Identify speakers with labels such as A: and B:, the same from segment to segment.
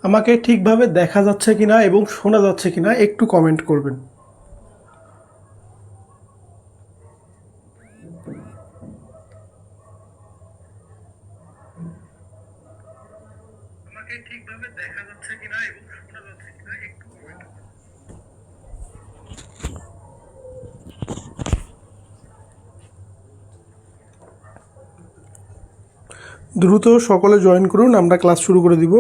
A: আমাকে ঠিকভাবে দেখা যাচ্ছে কিনা এবং শোনা যাচ্ছে কিনা একটু কমেন্ট করবেন। আমাকে ঠিকভাবে দেখা যাচ্ছে কিনা এবং শোনা যাচ্ছে কিনা একটু কমেন্ট করবেন। দ্রুত সকলে জয়েন করুন, আমরা ক্লাস শুরু করে দিব।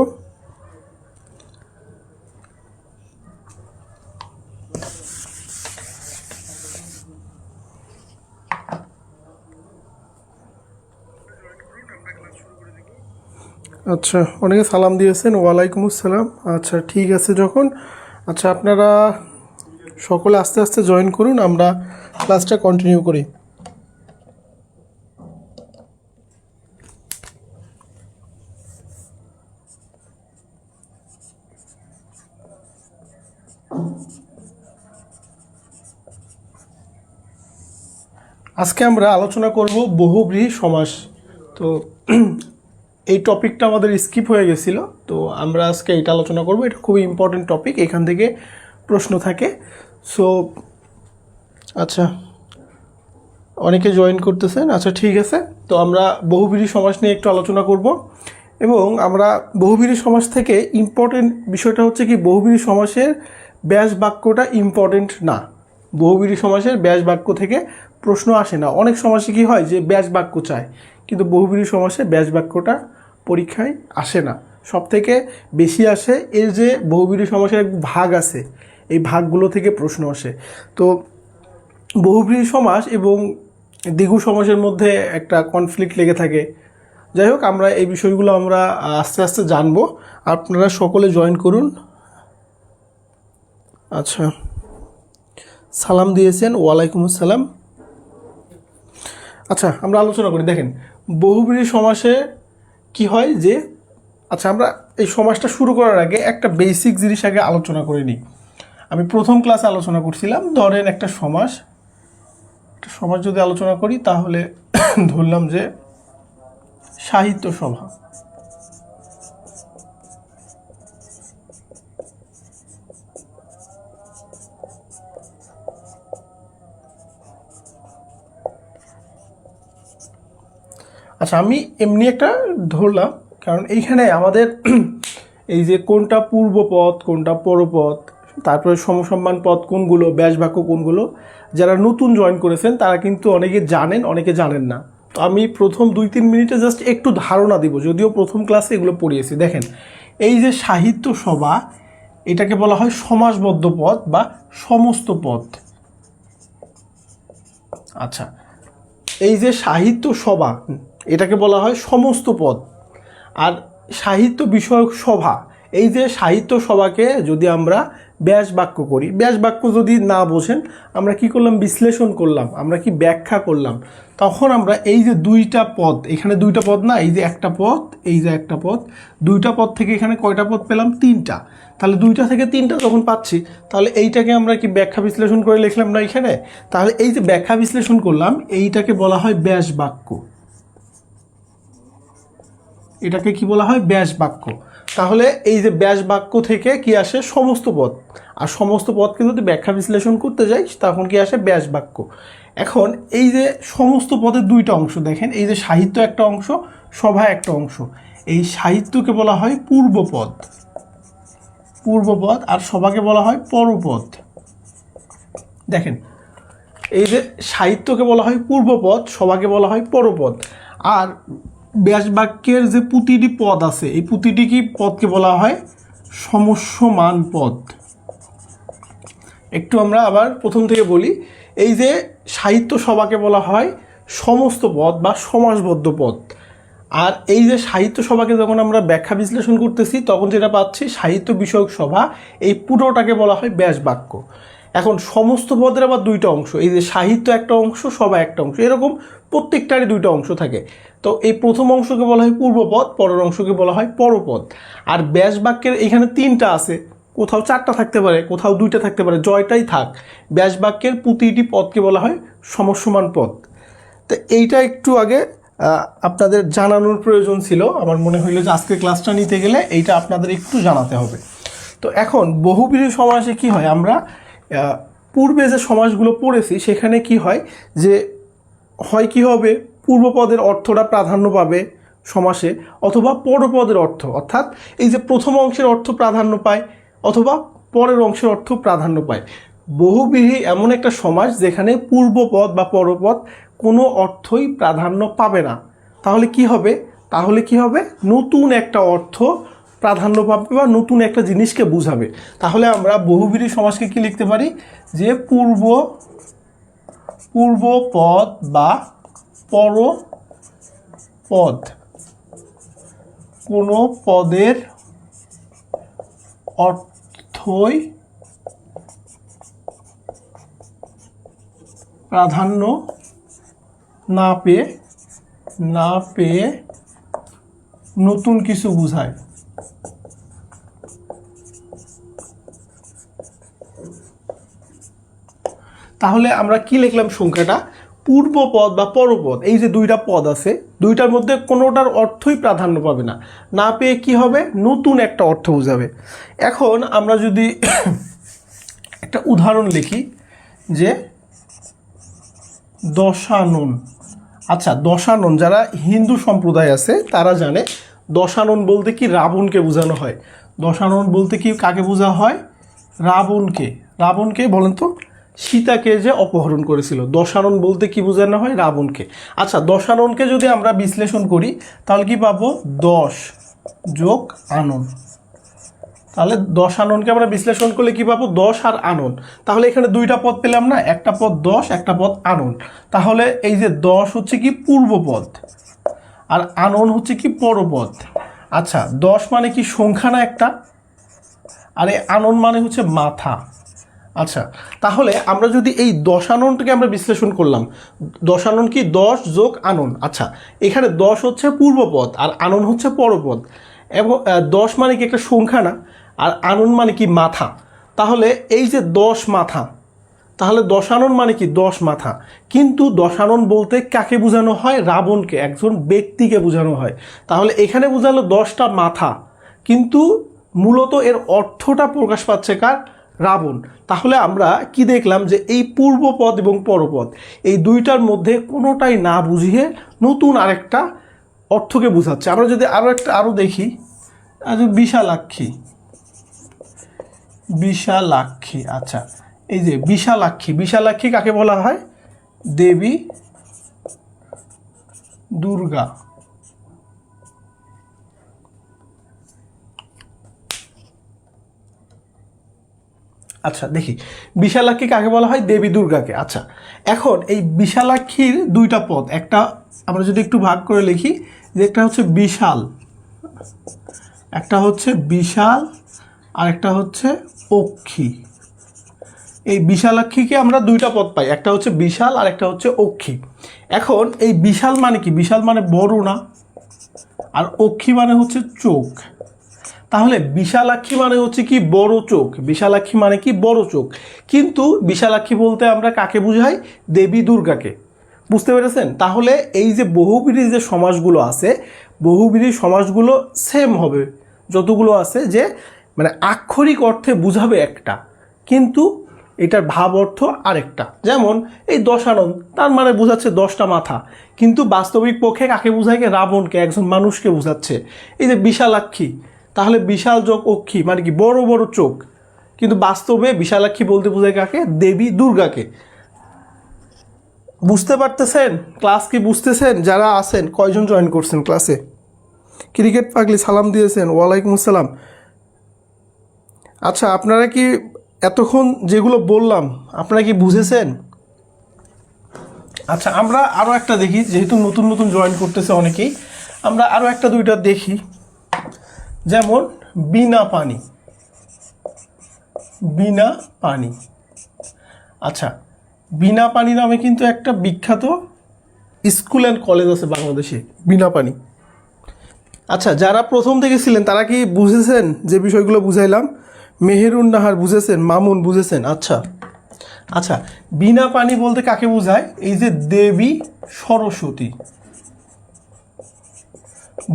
A: আচ্ছা, অনেকে সালাম দিয়েছেন, ওয়ালাইকুম আসসালাম। আচ্ছা ঠিক আছে, যখন আচ্ছা আপনারা সকলে আস্তে আস্তে জয়েন করুন, আমরা ক্লাসটা কন্টিনিউ করি। আজকে আমরা আলোচনা করব বহুব্রীহি সমাস। তো এই টপিকটা আমাদের স্কিপ হয়ে গেছিল, তো আমরা আজকে এটা আলোচনা করব। এটা খুবই ইম্পর্টেন্ট টপিক, এখান থেকে প্রশ্ন থাকে। সো আচ্ছা, অনেকে জয়েন করতেছেন। আচ্ছা ঠিক আছে, তো আমরা বহুব্রীহি সমাস নিয়ে একটু আলোচনা করব। এবং আমরা বহুব্রীহি সমাস থেকে ইম্পর্টেন্ট বিষয়টা হচ্ছে কি, বহুব্রীহি সমাসের ব্যাস বাক্যটা ইম্পর্টেন্ট না। বহুব্রীহি সমাসের ব্যাস বাক্য থেকে প্রশ্ন আসে না। অনেক সমাসে কি হয় যে ব্যাস বাক্য চায়, কিন্তু বহুব্রীহি সমাসে ব্যাস বাক্যটা পরীক্ষায় আসে না। সব থেকে বেশি আসে এর যে বহুব্রীহি সমাসের এক ভাগ আছে, এই ভাগগুলো থেকে প্রশ্ন আসে। তো বহুব্রীহি সমাস এবং দ্বিগু সমাসের মধ্যে একটা কনফ্লিক্ট লেগে থাকে। যাই হোক, আমরা এই বিষয়গুলো আমরা আস্তে আস্তে জানবো। আপনারা সকলে জয়েন করুন। আচ্ছা, সালাম দিয়েছেন, ওয়ালাইকুম আসসালাম। আচ্ছা, আমরা আলোচনা করি। দেখেন, বহুব্রীহি সমাসে কি হয় যে, আচ্ছা আমরা এই সমাসটা শুরু করার আগে একটা বেসিক জিনিস আগে আলোচনা করে নিই। আমি প্রথম ক্লাসে আলোচনা করছিলাম, ধরেন একটা সমাস যদি আলোচনা করি, তাহলে ধরলাম যে সাহিত্য সভা। আচ্ছা, আমি এমনি একটা ধরলাম, কারণ এইখানে আমাদের এই যে কোনটা পূর্বপদ কোনটা পরপদ, তারপরে সমসম্মান পদ কোনগুলো, ব্যাস বাক্য কোনগুলো, যারা নতুন জয়েন করেছেন তারা কিন্তু অনেকে জানেন, অনেকে জানেন না। তো আমি প্রথম 2-3 মিনিটে জাস্ট একটু ধারণা দিব, যদিও প্রথম ক্লাসে এগুলো পড়িয়েছি। দেখেন, এই যে সাহিত্য সভা, এটাকে বলা হয় সমাসবদ্ধ পদ বা সমস্ত পদ। আচ্ছা, এই যে সাহিত্য সভা, এটাকে বলা হয় সমস্ত পদ। আর সাহিত্য বিষয়ক সভা, এই যে সাহিত্য সভাকে যদি আমরা ব্যাস বাক্য করি, ব্যাস বাক্য যদি না বোঝেন, আমরা কি করলাম, বিশ্লেষণ করলাম, আমরা কি ব্যাখ্যা করলাম, তখন আমরা এই যে দুইটা পদ, এখানে দুইটা পদ না, এই যে একটা পদ, এই যে একটা পদ, দুইটা পদ থেকে এখানে কয়টা পদ পেলাম, 3টা। তাহলে 2টা থেকে 3টা যখন পাচ্ছি, তাহলে এইটাকে আমরা কি ব্যাখ্যা বিশ্লেষণ করে লিখলাম না এখানে। তাহলে এই যে ব্যাখ্যা বিশ্লেষণ করলাম, এইটাকে বলা হয় ব্যাস বাক্য। এটাকে কি বলা হয়, ব্যাস বাক্য। তাহলে এই যে ব্যাস বাক্য থেকে কি আসে, সমস্ত পদ। আর সমস্ত পদকে যদি ব্যাখ্যা বিশ্লেষণ করতে যাই, তখন কি আসে, ব্যাস বাক্য। এখন এই যে সমস্ত পদের দুইটা অংশ দেখেন, এই যে সাহিত্য একটা অংশ, সভা একটা অংশ। এই সাহিত্যকে বলা হয় পূর্বপদ, আর সভাকে বলা হয় পরপদ। দেখেন, এই যে সাহিত্যকে বলা হয় পূর্বপদ, সভাকে বলা হয় পরপদ। আর ব্যাস বাক্যের যে প্রতিটি পদ আছে এই প্রতিটি কি পদকে বলা হয় সমস্যমান পদ। একটু আমরা আবার প্রথম থেকে বলি, এই যে সাহিত্য সভাকে বলা হয় সমস্ত পদ বা সমাসবদ্ধ পদ। আর এই যে সাহিত্য সভাকে যখন আমরা ব্যাখ্যা বিশ্লেষণ করতেছি তখন যেটা পাচ্ছি সাহিত্য বিষয়ক সভা, এই পুরোটাকে বলা হয় ব্যাস বাক্য। এখন সমস্ত পদের আবার দুইটা অংশ, এই যে সাহিত্য একটা অংশ, সভা একটা অংশ, এরকম প্রত্যেকটারই দুইটা অংশ থাকে। তো এই প্রথম অংশকে বলা হয় পূর্বপদ, পরের অংশকে বলা হয় পরপদ। আর ব্যাস বাক্যের এখানে তিনটা আছে, কোথাও চারটা থাকতে পারে, কোথাও দুইটা থাকতে পারে, জয়টাই থাক, ব্যাস বাক্যের প্রতিটি পদকে বলা হয় সমস্যমান পদ। তো এইটা একটু আগে আপনাদের জানানোর প্রয়োজন ছিল, আমার মনে হইলো যে আজকে ক্লাসটা নিতে গেলে এইটা আপনাদের একটু জানাতে হবে। তো এখন বহুব্রীহি সমাসে কি হয়, আমরা পূর্বে যে সমাসগুলো পড়েছি সেখানে কি হয় যে কি হবে, পূর্বপদের অর্থটা প্রাধান্য পাবে সমাসে, অথবা পরপদের অর্থ, অর্থাৎ এই যে প্রথম অংশের অর্থ প্রাধান্য পায় অথবা পরের অংশের অর্থ প্রাধান্য পায়। বহুব্রীহি এমন একটা সমাস যেখানে পূর্বপদ বা পরপদ কোনো অর্থই প্রাধান্য পাবে না। তাহলে কি হবে, নতুন একটা অর্থ প্রাধান্য পাবে বা নতুন একটা জিনিসকে বুঝাবে। তাহলে আমরা বহুব্রীহি সমাসকে কি লিখতে পারি, যে পূর্বপদ বা পরপদ কোনো পদের অর্থই প্রাধান্য না পেয়ে নতুন কিছু বোঝায়। তাহলে আমরা কি লিখলাম সংখ্যাটা, পূর্বপদ বা পরপদ, এই যে দুইটা পদ আছে দুইটার মধ্যে কোনোটার অর্থই প্রাধান্য পাবে না, না পেয়ে কি হবে, নতুন একটা অর্থ বোঝাবে। এখন আমরা যদি একটা উদাহরণ লিখি, যে দশানন। আচ্ছা, দশানন যারা হিন্দু সম্প্রদায় আছে তারা জানে দশানন বলতে কি রাবণকে বোঝানো হয়। দশানন বলতে কি কাকে বোঝা হয়, রাবণকে বলেন তো, সীতাকে যে অপহরণ করেছিল, দশানন বলতে কি বোঝানো হয়, রাবণকে। আচ্ছা, দশাননকে যদি আমরা বিশ্লেষণ করি তাহলে কি পাবো, 10 যোগ আনন। তাহলে দশাননকে আমরা বিশ্লেষণ করলে কি পাবো, 10 আর আনন। তাহলে এখানে দুইটা পদ পেলাম না, একটা পদ 10, একটা পদ আনন। তাহলে এই যে 10 হচ্ছে কি পূর্বপদ আর আনন হচ্ছে কি পরপদ। আচ্ছা, 10 মানে কি সংখ্যা না একটা, আর এই আনন মানে হচ্ছে মাথা। আচ্ছা, তাহলে আমরা যদি এই দশাননটাকে আমরা বিশ্লেষণ করলাম, দশানন কি 10 যোগ আনন। আচ্ছা, এখানে 10 হচ্ছে পূর্বপদ আর আনন হচ্ছে পরপদ, এবং 10 মানে কি একটা সংখ্যা না, আর আনন মানে কি মাথা। তাহলে এই যে 10 মাথা, তাহলে দশানন মানে কি 10 মাথা। কিন্তু দশানন বলতে কাকে বোঝানো হয়, রাবণকে, একজন ব্যক্তিকে বোঝানো হয়। তাহলে এখানে বোঝালো 10টা মাথা, কিন্তু মূলত এর অর্থটা প্রকাশ পাচ্ছে কার, রাবণ। তাহলে আমরা কি দেখলাম, যে এই পূর্বপদ এবং পরপদ এই দুইটার মধ্যে কোনোটাই না বুঝিয়ে নতুন আরেকটা অর্থকে বোঝাচ্ছে। আমরা যদি আরও দেখি, বিশালাক্ষী। আচ্ছা, এই যে বিশালাক্ষী কাকে বলা হয়, দেবী দুর্গা। আচ্ছা, দেখি বিশালাক্ষী কাকে বলা হয়, দেবী দুর্গাকে। আচ্ছা, এখন এই বিশালাক্ষীর দুইটা পদ, একটা আমরা যদি একটু ভাগ করে লিখি, যে একটা হচ্ছে বিশাল, আর একটা হচ্ছে অক্ষী। এই বিশালাক্ষীকে আমরা দুইটা পদ পাই, একটা হচ্ছে বিশাল আর একটা হচ্ছে অক্ষী। এখন এই বিশাল মানে কি, বিশাল মানে বড় না, আর অক্ষী মানে হচ্ছে চোখ। তাহলে বিশালাক্ষী মানে হচ্ছে কি বড় চোখ, বিশালাক্ষী মানে কি বড় চোখ। কিন্তু বিশালাক্ষী বলতে আমরা কাকে বুঝাই, দেবী দুর্গাকে। বুঝতে পেরেছেন? তাহলে এই যে বহুব্রীহি যে সমাসগুলো আছে, বহুব্রীহি সমাসগুলো সেম হবে যতগুলো আছে, যে মানে আক্ষরিক অর্থে বুঝাবে একটা, কিন্তু এটার ভাব অর্থ আরেকটা। যেমন এই দশানন, তার মানে বোঝাচ্ছে 10টা মাথা, কিন্তু বাস্তবিক পক্ষে কাকে বোঝায়, রাবণকে, একজন মানুষকে বোঝাচ্ছে। এই যে বিশালাক্ষী, তাহলে বিশাল যোগ অক্ষী মানে কি বড় বড় চোখ, কিন্তু বাস্তবে বিশালাক্ষী বলতে বোঝায় কাকে, দেবী দুর্গাকে। বুঝতে পারতেছেন? ক্লাস কি বুঝতেছেন? যারা আছেন কয়জন জয়েন করছেন ক্লাসে? ক্রিকেট পাগলি সালাম দিয়েছেন, ওয়ালাইকুম আসসালাম। আচ্ছা, আপনারা কি এতক্ষণ যেগুলো বললাম আপনারা কি বুঝেছেন? আচ্ছা, আমরা আরও একটা দেখি, যেহেতু নতুন নতুন জয়েন করতেছে অনেকেই, আমরা আরও একটা দুইটা দেখি। যেমন বিনা পানি, বিনা পানি। আচ্ছা, বিনা পানি নামে কিন্তু একটা বিখ্যাত স্কুল অ্যান্ড কলেজ আছে বাংলাদেশে, বিনা পানি। আচ্ছা, যারা প্রথম থেকে ছিলেন তারা কি বুঝেছেন যে বিষয়গুলো বুঝাইলাম? মেহেরুন নাহার বুঝেছেন, মামুন বুঝেছেন? আচ্ছা আচ্ছা, বিনা পানি বলতে কাকে বোঝায়? এই যে দেবী সরস্বতী,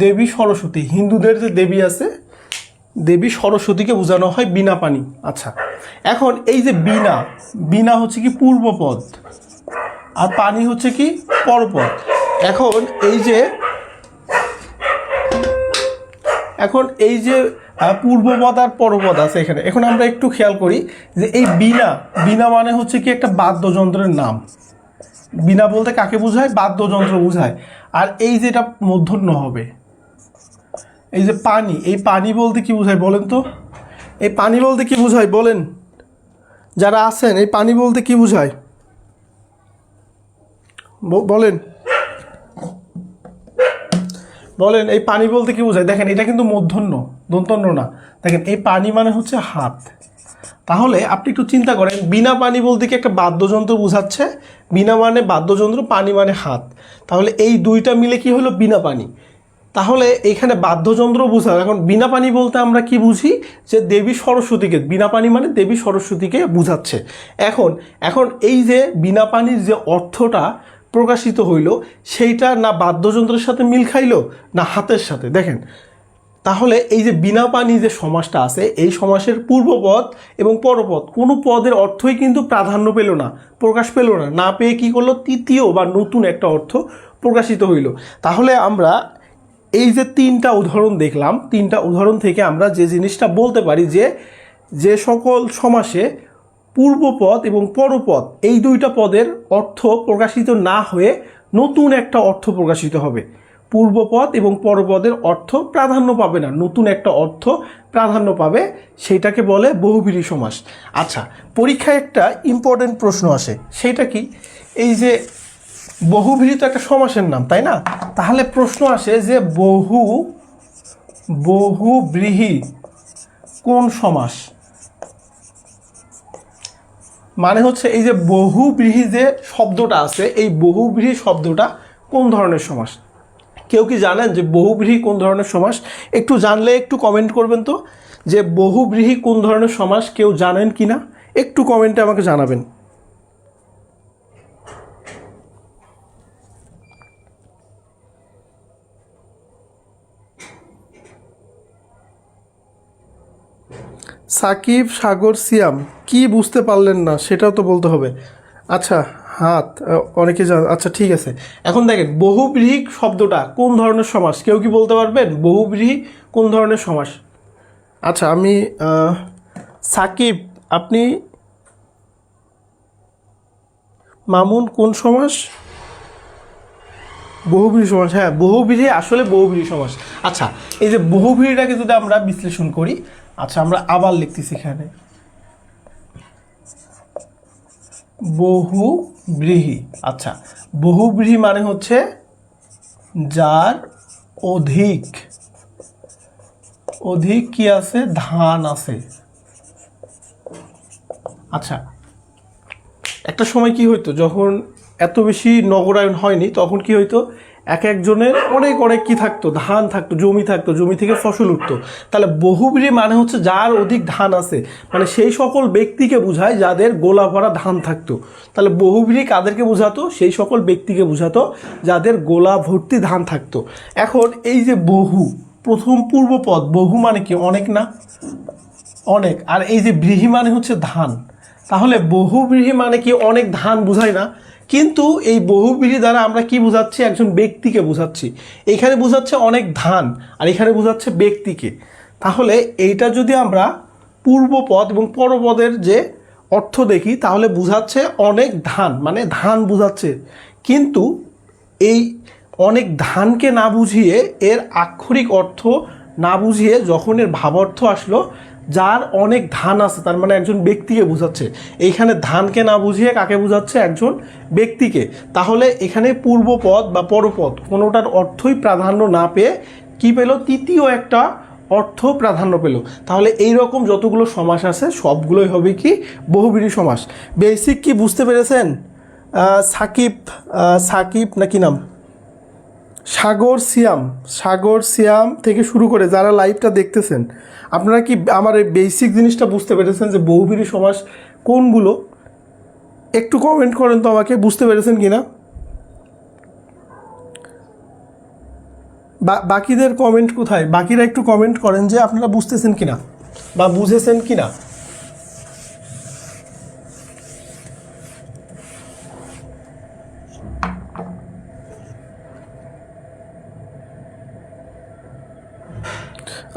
A: দেবী সরস্বতী, হিন্দুদের যে দেবী আছে দেবী সরস্বতীকে বোঝানো হয় বিনা পানি। আচ্ছা, এখন এই যে বিনা, বিনা হচ্ছে কি পূর্বপদ, আর পানি হচ্ছে কি পরপদ। এখন এই যে পূর্বপদ আর পরপদ আছে এখানে। এখন আমরা একটু খেয়াল করি যে এই বিনা, বিনা মানে হচ্ছে কি একটা বাদ্যযন্ত্রের নাম। বিনা বলতে কাকে বোঝায়? বাদ্যযন্ত্র বোঝায়। আর এই যেটা মূর্ধন্য হবে, এই যে পানি, এই পানি বলতে কি বোঝায় বলেন তো? এই পানি বলতে কি বোঝায় বলেন, যারা আছেন? এই পানি বলতে কি বোঝায় বলেন, বলেন এই পানি বলতে কি বোঝায়? দেখেন এটা কিন্তু মূর্ধন্য, দন্তন্য না। দেখেন এই পানি মানে হচ্ছে হাত। তাহলে আপনি একটু চিন্তা করেন, বিনা পানি বলতে কি একটা বাদ্যযন্ত্র বোঝাচ্ছে? বিনা মানে বাদ্যযন্ত্র, পানি মানে হাত। তাহলে এই দুইটা মিলে কি হলো? বিনা পানি। তাহলে এখানে বাদ্যযন্ত্র বোঝায়। এখন বিনা পানি বলতে আমরা কি বুঝি? যে দেবী সরস্বতীকে, বিনা পানি মানে দেবী সরস্বতীকে বুঝাচ্ছে। এখন এখন এই যে বিনা পানির যে অর্থটা প্রকাশিত হইল, সেইটা না বাদ্যযন্ত্রের সাথে মিল খাইলো না হাতের সাথে। দেখেন, তাহলে এই যে বিনা পানি যে সমাসটা আছে, এই সমাসের পূর্বপদ এবং পরপদ কোনো পদের অর্থই কিন্তু প্রাধান্য পেল না, প্রকাশ পেল না। না পেয়ে কি করলো? তৃতীয় বা নতুন একটা অর্থ প্রকাশিত হইল। তাহলে আমরা এই যে তিনটা উদাহরণ দেখলাম, তিনটা উদাহরণ থেকে আমরা যে জিনিসটা বলতে পারি যে যে সকল সমাসে পূর্বপদ এবং পরপদ এই দুইটা পদের অর্থ প্রকাশিত না হয়ে নতুন একটা অর্থ প্রকাশিত হবে, পূর্বপদ এবং পরপদের অর্থ প্রাধান্য পাবে না, নতুন একটা অর্থ প্রাধান্য পাবে, সেটাকে বলে বহুব্রীহি সমাস। আচ্ছা, পরীক্ষায় একটা ইম্পর্টেন্ট প্রশ্ন আসে, সেটা কি? এই যে বহুব্রীহি তো একটা সমাসের নাম, তাই না? তাহলে প্রশ্ন আসে যে বহুব্রীহি কোন সমাস? মানে হচ্ছে এই যে বহুব্রীহি যে শব্দটা আছে, এই বহুব্রীহি শব্দটা কোন ধরনের সমাস? কেউ কি জানেন যে বহুব্রীহি কোন ধরনের সমাস? একটু জানলে একটু কমেন্ট করবেন তো, যে বহুব্রীহি কোন ধরনের সমাস কেউ জানেন কি না? একটু কমেন্টে আমাকে জানাবেন। সাকিব, সাগর, সিয়াম, কি বুঝতে পারলেন না সেটাও তো বলতে হবে। আচ্ছা, হাত অনেকে আচ্ছা ঠিক আছে। এখন দেখেন বহুব্রীহি শব্দটা কোন ধরনের সমাস, কেউ কি বলতে পারবেন বহুব্রীহি কোন ধরনের সমাস? আচ্ছা, আমি সাকিব, আপনি, মামুন কোন সমাস? বহুব্রীহি সমাস। হ্যাঁ, বহুব্রীহি আসলে বহুব্রীহি সমাস। আচ্ছা, এই যে বহুব্রীহিটাকে যদি আমরা বিশ্লেষণ করি, আচ্ছা আমরা আবার লিখতেছি এখানে বহুব্রীহি। আচ্ছা, বহুব্রীহি মানে হচ্ছে যার অধিক অধিক কি আছে? ধান আছে। আচ্ছা, একটা সময় কি হইতো, যখন এত বেশি নগরায়ণ হয়নি, তখন কি হইতো? এক একজনের অনেক অনেক কি থাকতো? ধান থাকতো, জমি থাকতো, জমি থেকে ফসল উঠতো। তাহলে বহুব্রীহি মানে হচ্ছে যার অধিক ধান আছে, মানে সেই সকল ব্যক্তিকে বোঝায় যাদের গোলা ভরা ধান থাকতো। তাহলে বহুব্রীহি কাদেরকে বোঝাতো? সেই সকল ব্যক্তিকে বোঝাতো যাদের গোলা ভর্তি ধান থাকতো। এখন এই যে বহু, প্রথম পূর্বপদ, বহু মানে কি? অনেক না? অনেক। আর এই যে ব্রীহি মানে হচ্ছে ধান। তাহলে বহুব্রীহি মানে কি? অনেক ধান বোঝায় না? কিন্তু এই বহুব্রীহি দ্বারা আমরা কি বোঝাচ্ছি? একজন ব্যক্তিকে বোঝাচ্ছি। এখানে বোঝাচ্ছে অনেক ধান, আর এখানে বোঝাচ্ছে ব্যক্তিকে। তাহলে এইটা যদি আমরা পূর্বপদ এবং পরপদের যে অর্থ দেখি তাহলে বোঝাচ্ছে অনেক ধান, মানে ধান বোঝাচ্ছে। কিন্তু এই অনেক ধানকে না বুঝিয়ে, এর আক্ষরিক অর্থ না বুঝিয়ে যখন এর ভাবার্থ আসলো যার অনেক ধান আছে, তার মানে একজন ব্যক্তিকে বোঝাচ্ছে। এইখানে ধানকে না বুঝিয়ে কাকে বোঝাচ্ছে? একজন ব্যক্তিকে। তাহলে এখানে পূর্বপদ বা পরপদ কোনোটার অর্থই প্রাধান্য না পেয়ে কি পেল? তৃতীয় একটা অর্থ প্রাধান্য পেল। তাহলে এই রকম যতগুলো সমাস আছে সবগুলোই হবে কি? বহুব্রীহি সমাস। বেসিক কি বুঝতে পেরেছেন? সাকিব না কি নাম, সাগর সিয়াম থেকে শুরু করে যারা লাইভটা দেখতেছেন, আপনারা কি আমার এই বেসিক জিনিসটা বুঝতে পেরেছেন যে বহুব্রীহি সমাস কোনগুলো? একটু কমেন্ট করেন তো আমাকে, বুঝতে পেরেছেন কিনা। বাকিদের কমেন্ট কোথায়? বাকিরা একটু কমেন্ট করেন যে আপনারা বুঝতেছেন কিনা বা বুঝেছেন কিনা।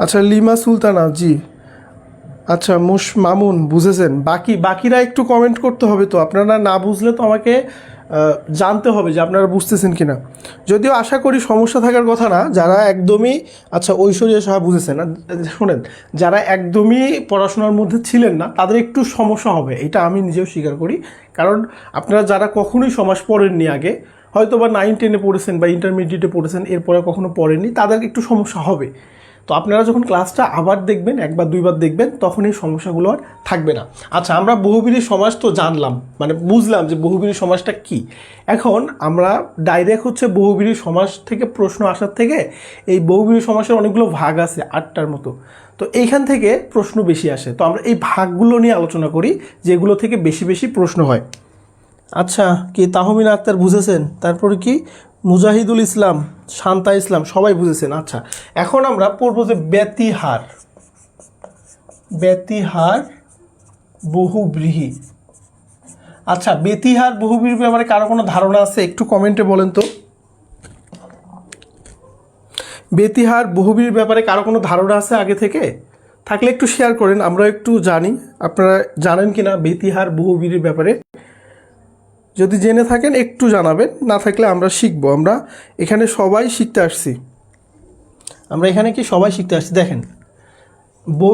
A: আচ্ছা, লিমা সুলতানা, জি আচ্ছা, মামুন বুঝেছেন। বাকিরা একটু কমেন্ট করতে হবে তো, আপনারা না বুঝলে তো আমাকে জানতে হবে যে আপনারা বুঝতেছেন কিনা। যদিও আশা করি সমস্যা থাকার কথা না। যারা একদমই, আচ্ছা ঐশ্বরিয়া সাহা বুঝেছেন না, শোনেন, যারা একদমই পড়াশোনার মধ্যে ছিলেন না তাদের একটু সমস্যা হবে, এটা আমি নিজেও স্বীকার করি। কারণ আপনারা যারা কখনোই সমাস পড়েননি আগে, হয়তো বা 9-10-এ পড়েছেন বা ইন্টারমিডিয়েটে পড়েছেন, এরপরে কখনো পড়েননি, তাদের একটু সমস্যা হবে। তো আপনারা যখন ক্লাসটা আবার দেখবেন, একবার দুইবার দেখবেন, তখন এই সমস্যাগুলো আর থাকবে না। আচ্ছা, আমরা বহুব্রীহি সমাস তো জানলাম, মানে বুঝলাম যে বহুব্রীহি সমাসটা কি। এখন আমরা ডাইরেক্ট হচ্ছে বহুব্রীহি সমাস থেকে প্রশ্ন আসার থেকে, এই বহুব্রীহি সমাসের অনেকগুলো ভাগ আছে, 8টার মতো। তো এইখান থেকে প্রশ্ন বেশি আসে, তো আমরা এই ভাগগুলো নিয়ে আলোচনা করি যেগুলো থেকে বেশি বেশি প্রশ্ন হয়। আচ্ছা, কি তাহমিনা আক্তার বুঝেছেন? তারপরে কি মুজাহিদুল ইসলাম, শান্তা ইসলাম, সবাই বুঝেছেন। আচ্ছা, এখন আমরা পড়বো যে ব্যতিহার বহুব্রীহি। আচ্ছা, ব্যতিহার বহুব্রীহির ব্যাপারে কারো কোনো ধারণা আছে? একটু কমেন্টে বলেন তো। ব্যতিহার বহুব্রীহির ব্যাপারে কারো কোনো ধারণা আছে আগে থেকে? থাকলে একটু শেয়ার করেন, আমরা একটু জানি আপনারা জানেন কিনা ব্যতিহার বহুব্রীহির ব্যাপারে। যদি জেনে থাকেন একটু জানাবেন, না থাকলে আমরা শিখবো। আমরা এখানে সবাই শিখতে আসছি। দেখেন,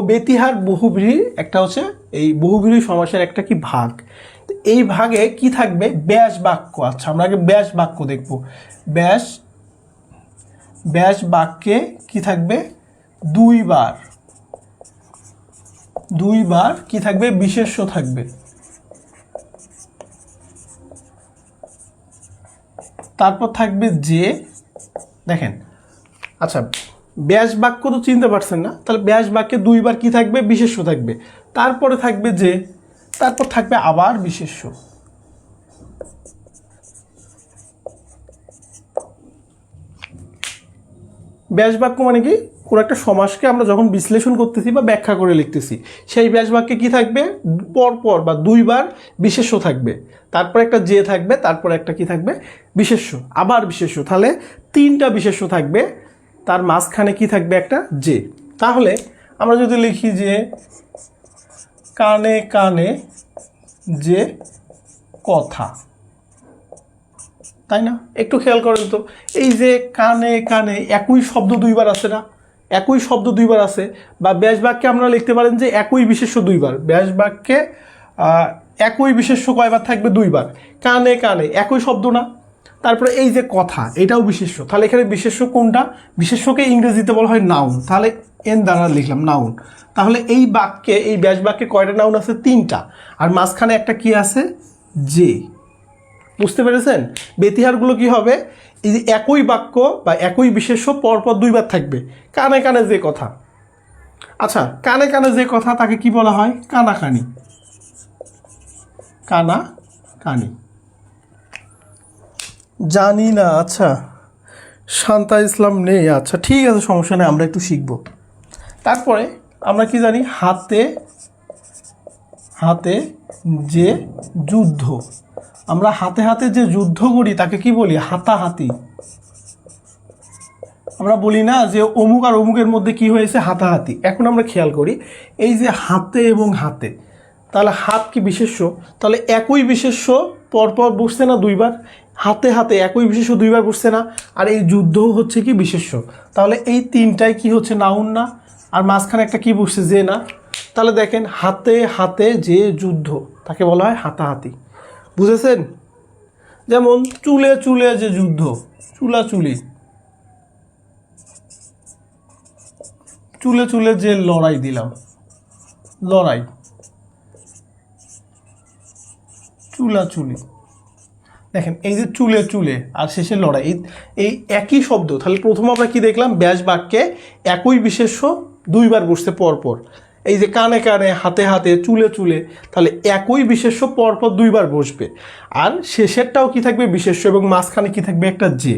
A: ব্যতিহার বহুব্রীহি একটা হচ্ছে এই বহুব্রীহি সমাসের একটা কি ভাগ। এই ভাগে কি থাকবে? ব্যাস বাক্য। আচ্ছা, আমরা আগে ব্যাস বাক্য দেখব। ব্যাস বাক্যে কি থাকবে? দুইবার কি থাকবে? বিশেষ্য থাকবে। তারপর থাকবে যে, দেখেন, আচ্ছা, ব্যাস বাক্য তো চিনতে পারছেন না, তাহলে ব্যাস বাক্যে দুইবার কি থাকবে? বিশেষ্য থাকবে। তারপরে থাকবে যে, তারপর থাকবে আবার বিশেষ্য। ব্যাস বাক্য মানে কি? কোনো একটা সমাসকে আমরা যখন বিশ্লেষণ করতেছি বা ব্যাখ্যা করে লিখতেছি, সেই ব্যাস বাক্যে কি থাকবে? পরপর বা দুইবার বিশেষ্য থাকবে, তারপর একটা যে থাকবে, তারপর একটা কি থাকবে? বিশেষ্য, আবার বিশেষ্য। তাহলে 3টা বিশেষ্য থাকবে, তার মাঝখানে কি থাকবে? একটা যে। তাহলে আমরা যদি লিখি যে কানে কানে যে কথা, তাই না? একটু খেয়াল করেন তো, এই যে কানে কানে একই শব্দ দুইবার আছে না? একই শব্দ দুইবার আছে। বা ব্যাস বাক্যে আমরা লিখতে পারেন যে একই বিশেষ্য দুইবার। ব্যাস বাক্যে একই বিশেষ্য কয়বার থাকবে? দুইবার। কানে কানে একই শব্দ না? তারপরে এই যে কথা, এটাও বিশেষ্য। তাহলে এখানে বিশেষ্য কোনটা? বিশেষ্যকে ইংরেজিতে বলা হয় নাউন। তাহলে এন দ্বারা লিখলাম নাউন। তাহলে এই বাক্যে, এই ব্যাস বাক্যে কয়টা নাউন আছে? 3টা। আর মাঝখানে একটা কি আছে? যে। বুঝতে পেরেছেন? ব্যতিহারগুলো কি হবে? এই যে একই বাক্য বা একই বিশেষ্য পরপর দুইবার থাকবে। কানে কানে যে কথা। আচ্ছা, কানে কানে যে কথা তাকে কি বলা হয়? কানাকানি। কানাকানি। জানি না। আচ্ছা, শান্তা ইসলাম নেই। আচ্ছা, ঠিক আছে, সমস্যা নেই, আমরা একটু শিখব। তারপরে আমরা কি জানি? হাতে যে যুদ্ধ। আমরা হাতে হাতে যে যুদ্ধ করি তাকে কি বলি? হাতাহাতি। আমরা বলি না যে অমুক আর অমুকের মধ্যে কি হয়েছে? হাতাহাতি। এখন আমরা খেয়াল করি, এই যে হাতে এবং হাতে, তাহলে হাত কি বিশেষ্য? তাহলে একই বিশেষ্য পরপর বসছে না দুইবার, হাতে হাতে একই বিশেষ্য দুইবার বসছে না, আর এই যুদ্ধও হচ্ছে কি বিশেষ্য। তাহলে এই তিনটাই কি হচ্ছে নাউন না, আর মাঝখানে একটা কি বসছে যে না। তাহলে দেখেন হাতে হাতে যে যুদ্ধ তাকে বলা হয় হাতাহাতি, বুঝেছেন? যেমন চুলে চুলে যে যুদ্ধ, চুলাচুলি, চুলে চুলে যে লড়াই দিলাম, লড়াই, চুলাচুলি। দেখেন এই যে চুলে চুলে আর শেষে লড়াই, এই একই শব্দ। তাহলে প্রথম আমরা কি দেখলাম, ব্যাস বাক্যে একই বিশেষ্য দুইবার বসছে পরপর। এই যে কানে কানে, হাতে হাতে, চুলে চুলে, তাহলে একই বিশেষ্য পরপর দুইবার বসবে। আর শেষেরটাও কি থাকবে বিশেষ্য, এবং মাঝখানে কি থাকবে একটা যে।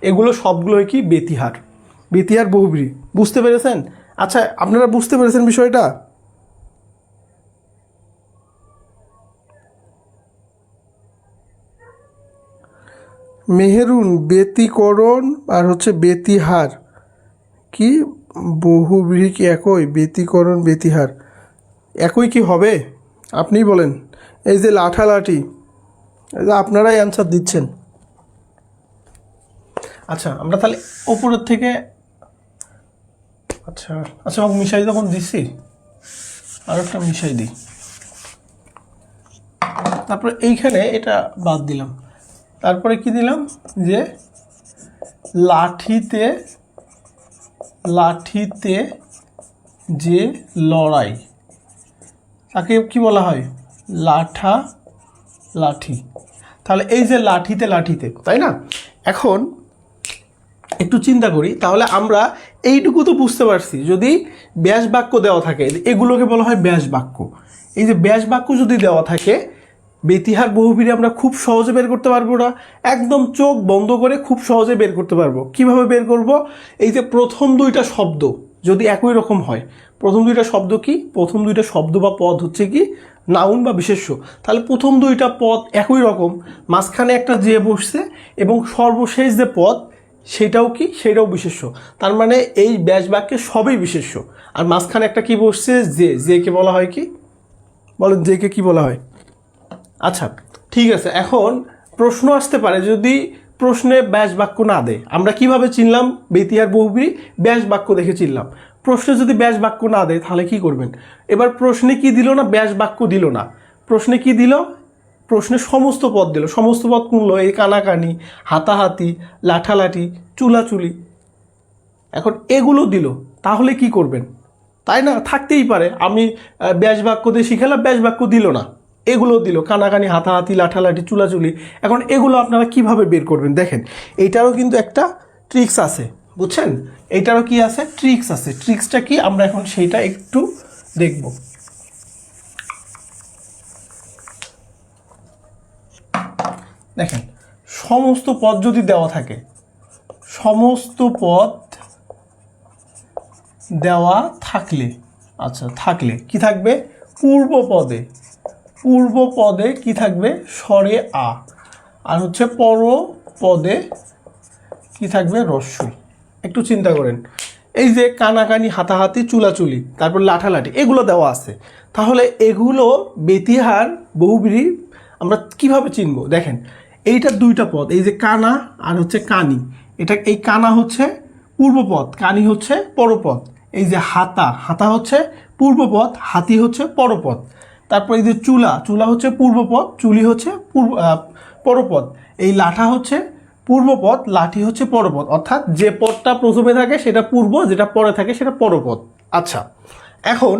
A: এগুলো সবগুলোই কি বেতিহার, বেতিহার বহুব্রীহি। বুঝতে পেরেছেন? আচ্ছা, আপনারা বুঝতে পেরেছেন বিষয়টা? মেহেরুন ব্যতিকরণ আর হচ্ছে বেতিহার কি বহুব্রীহি কি একই? ব্যতিকরণ বেতিহার একই কি হবে? আপনিই বলেন। এই যে লাঠালাঠি, আপনারাই অ্যান্সার দিচ্ছেন। আচ্ছা, আমরা তাহলে ওপরের থেকে, আচ্ছা আচ্ছা আমাকে মিশাই যখন দিচ্ছি, আর একটা মিশাই দিই। তারপরে এইখানে এটা বাদ দিলাম। তারপরে কি দিলাম, যে লাঠিতে, লাঠিতে যে লড়াই তাকে কি বলা হয়? লাঠা লাঠি। তাহলে এই যে লাঠিতে লাঠিতে, তাই না? এখন একটু চিন্তা করি, তাহলে আমরা এইটুকু তো বুঝতে পারছি, যদি ব্যাস বাক্য দেওয়া থাকে এগুলোকে বলা হয় ব্যাস বাক্য। এই যে ব্যাস বাক্য যদি দেওয়া থাকে, বেতিহার বহুব্রীহি আমরা খুব সহজে বের করতে পারবো না, একদম চোখ বন্ধ করে খুব সহজে বের করতে পারবো। কিভাবে বের করব? এই যে প্রথম দুইটা শব্দ যদি একই রকম হয়, প্রথম দুইটা শব্দ কি, প্রথম দুইটা শব্দ বা পদ হচ্ছে কি নাউন বা বিশেষ্য। তাহলে প্রথম দুইটা পদ একই রকম, মাঝখানে একটা যে বসছে, এবং সর্বশেষ যে পদ সেটাও কি, সেটাও বিশেষ্য। তার মানে এই ব্যাস বাক্যে সবই বিশেষ্য, আর মাঝখানে একটা কি বসছে যে, যে কে বলা হয় কি, বলেন যে কে কি বলা হয়? আচ্ছা ঠিক আছে, এখন প্রশ্ন আসতে পারে, যদি প্রশ্নে ব্যাস বাক্য না দেয়, আমরা কিভাবে চিনলাম বেতিহার বহুব্রীহি? ব্যাস বাক্য দেখে চিনলাম। প্রশ্নে যদি ব্যাস বাক্য না দেয় তাহলে কি করবেন? এবার প্রশ্নে কি দিল না, ব্যাস বাক্য দিল না, প্রশ্নে কি দিল, প্রশ্নে সমস্ত পদ দিল। সমস্ত পদ কোনগুলো? এই কানাকানি, হাতাহাতি, লাঠালাঠি, চুলাচুলি। এখন এগুলো দিল, তাহলে কি করবেন? তাই না, থাকতেই পারে আমি ব্যাস বাক্য দিয়ে শিখালাম, ব্যাস বাক্য দিল না, এগুলো দিল, কানাকানি, হাতাহাতি, লাঠালাঠি, চুলাচুলি। এখন এগুলো আপনারা কিভাবে বের করবেন? দেখেন এইটারও কিন্তু একটা ট্রিক্স আছে, বুঝছেন? এইটারও কি আছে? ট্রিক্স আছে। ট্রিক্সটা কি, আমরা এখন সেইটা একটু দেখব। দেখেন সমস্ত পদ যদি দেওয়া থাকে, সমস্ত পদ দেওয়া থাকলে, আচ্ছা থাকলে কি থাকবে? পূর্ব পদে, পূর্ব পদে কি থাকবে? স্বরে আ, আর হচ্ছে পর পদে কি থাকবে? রস্যই। একটু চিন্তা করেন, এই যে কানাকানি, হাতাহাতি, চুলাচুলি, তারপর লাঠালাঠি, এগুলো দেওয়া আছে। তাহলে এগুলো বেতিহার বহুব্রীহি আমরা কিভাবে চিনব? দেখেন এইটা দুইটা পদ, এই যে কানা আর হচ্ছে কানি, এটা এই কানা হচ্ছে পূর্বপদ, কানি হচ্ছে পরপদ। এই যে হাতা, হাতা হচ্ছে পূর্বপদ, হাতি হচ্ছে পরপদ। তারপর এই যে চুলা, চুলা হচ্ছে পূর্বপদ, চুলি হচ্ছে পরপদ। এই লাঠা হচ্ছে পূর্বপদ, লাঠি হচ্ছে পরপদ। অর্থাৎ যে পদটা প্রথমে থাকে সেটা পূর্ব, যেটা পরে থাকে সেটা পরপদ। আচ্ছা, এখন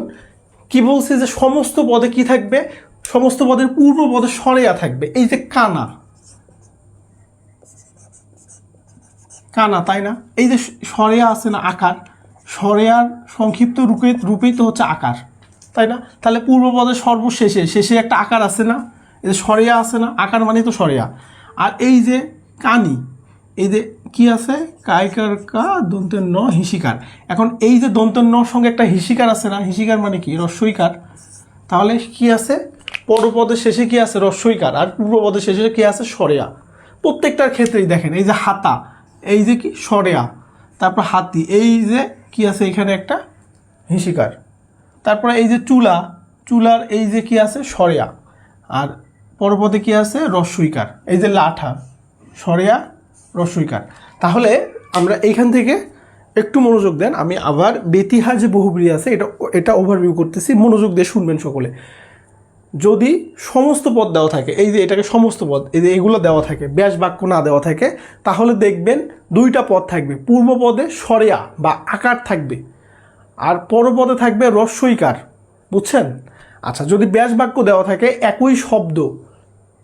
A: কি বলছে যে সমস্ত পদে কি থাকবে? সমস্ত পদের পূর্ব পদে সরেয়া থাকবে। এই যে কানা, কানা, তাই না? এই যে সরেয়া আছে না, আকার, সরেয়ার সংক্ষিপ্ত রূপেই তো হচ্ছে আকার, তাই না? তাহলে পূর্বপদের সর্বশেষে, শেষে একটা আকার আছে না, এই যে সরেয়া আছে না, আকার মানে তো সরেয়া। আর এই যে কানি, এই যে কি আছে, কায়কার কা দন্তের ন হিসিকার। এখন এই যে দন্তের নর সঙ্গে একটা হিসিকার আছে না, হিসিকার মানে কি? রস্বইকার। তাহলে কি আছে? পরপদের শেষে কি আছে? রস্বইকার। আর পূর্বপদের শেষে কি আছে? সরেয়া। প্রত্যেকটার ক্ষেত্রেই দেখেন, এই যে হাতা, এই যে কি সরেয়া, তারপর হাতি, এই যে কি আছে এখানে একটা হিসিকার। তারপরে এই যে চুলা, চুলার এই যে কি আছে সরেয়া, আর পরপদে কি আছে রস্বইকার, এই যে লাঠা সরেয়া রস্বইকার। তাহলে আমরা এইখান থেকে একটু মনোযোগ দেন, আমি আবার বেতিহার যে বহুব্রীহি আছে এটা ওভারভিউ করতেছি, মনোযোগ দিয়ে শুনবেন সকলে। যদি সমস্ত পদ দেওয়া থাকে, এই যে এটাকে সমস্ত পদ, এই যে এগুলো দেওয়া থাকে, ব্যাস বাক্য না দেওয়া থাকে, তাহলে দেখবেন দুইটা পদ থাকবে, পূর্ব পদে সরেয়া বা আকার থাকবে, আর পরপদে থাকবে রস্বইকার, বুঝছেন? আচ্ছা, যদি ব্যাস বাক্য দেওয়া থাকে একই শব্দ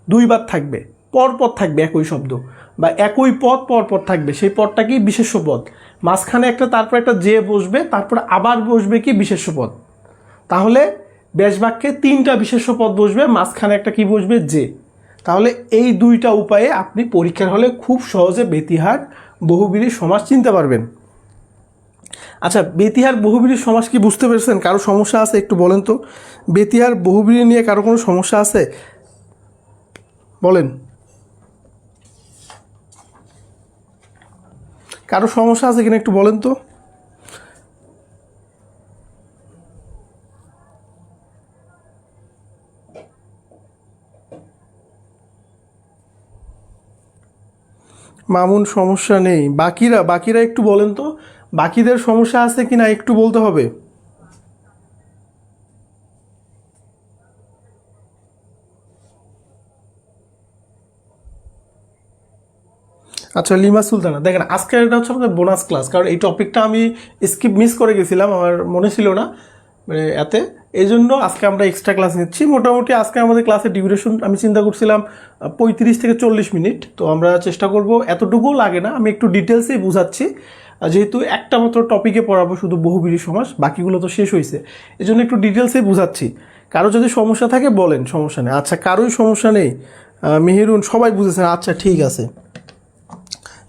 A: দুইবার থাকবে, পরপর থাকবে একই শব্দ, বা একই পদ পরপর থাকবে, সেই পদটা কি বিশেষ্য পদ, মাঝখানে একটা তারপর একটা যে বসবে, তারপর আবার বসবে কি বিশেষ্য পদ। তাহলে ব্যাস বাক্যে তিনটা বিশেষ্য পদ বসবে, মাঝখানে একটা কি বসবে যে। তাহলে এই দুইটা উপায়ে আপনি পরীক্ষার হলে খুব সহজে বেতিহার বহুব্রীহি সমাস চিনতে পারবেন। আচ্ছা, বেতিহার বহুব্রীহি সমাস কি বুঝতে পেরেছেন? কারো সমস্যা আছে একটু বলেন তো। বেতিহার বহুব্রীহি নিয়ে কারো কোনো সমস্যা আছে বলেন। কারো সমস্যা আছে কিনা একটু বলেন তো। মামুন সমস্যা নেই। বাকিরা একটু বলেন তো, বাকিদের সমস্যা আছে কিনা একটু বলতে হবে। আচ্ছা, লিমা সুলতানা, দেখেন আজকে এটা হচ্ছে আমাদের বোনাস ক্লাস, কারণ এই টপিকটা আমি মিস করে গেছিলাম, আমার মনে ছিল না মানে এতে, এই জন্য আজকে আমরা এক্সট্রা ক্লাস নিচ্ছি। মোটামুটি আজকে আমাদের ক্লাসের ডিউরেশন আমি চিন্তা করছিলাম 35 থেকে 40 মিনিট, তো আমরা চেষ্টা করব, এতটুকুও লাগে না, আমি একটু ডিটেলসেই বুঝাচ্ছি, যেহেতু একটা মাত্র টপিকে পড়াবো শুধু বহুব্রীহি সমাস, বাকিগুলো তো শেষ হয়েছে, এই জন্য একটু ডিটেলসেই বুঝাচ্ছি। কারো যদি সমস্যা থাকে বলেন, সমস্যা নেই। আচ্ছা, কারোই সমস্যা নেই, মেহেরুন সবাই বুঝেছেন, আচ্ছা ঠিক আছে।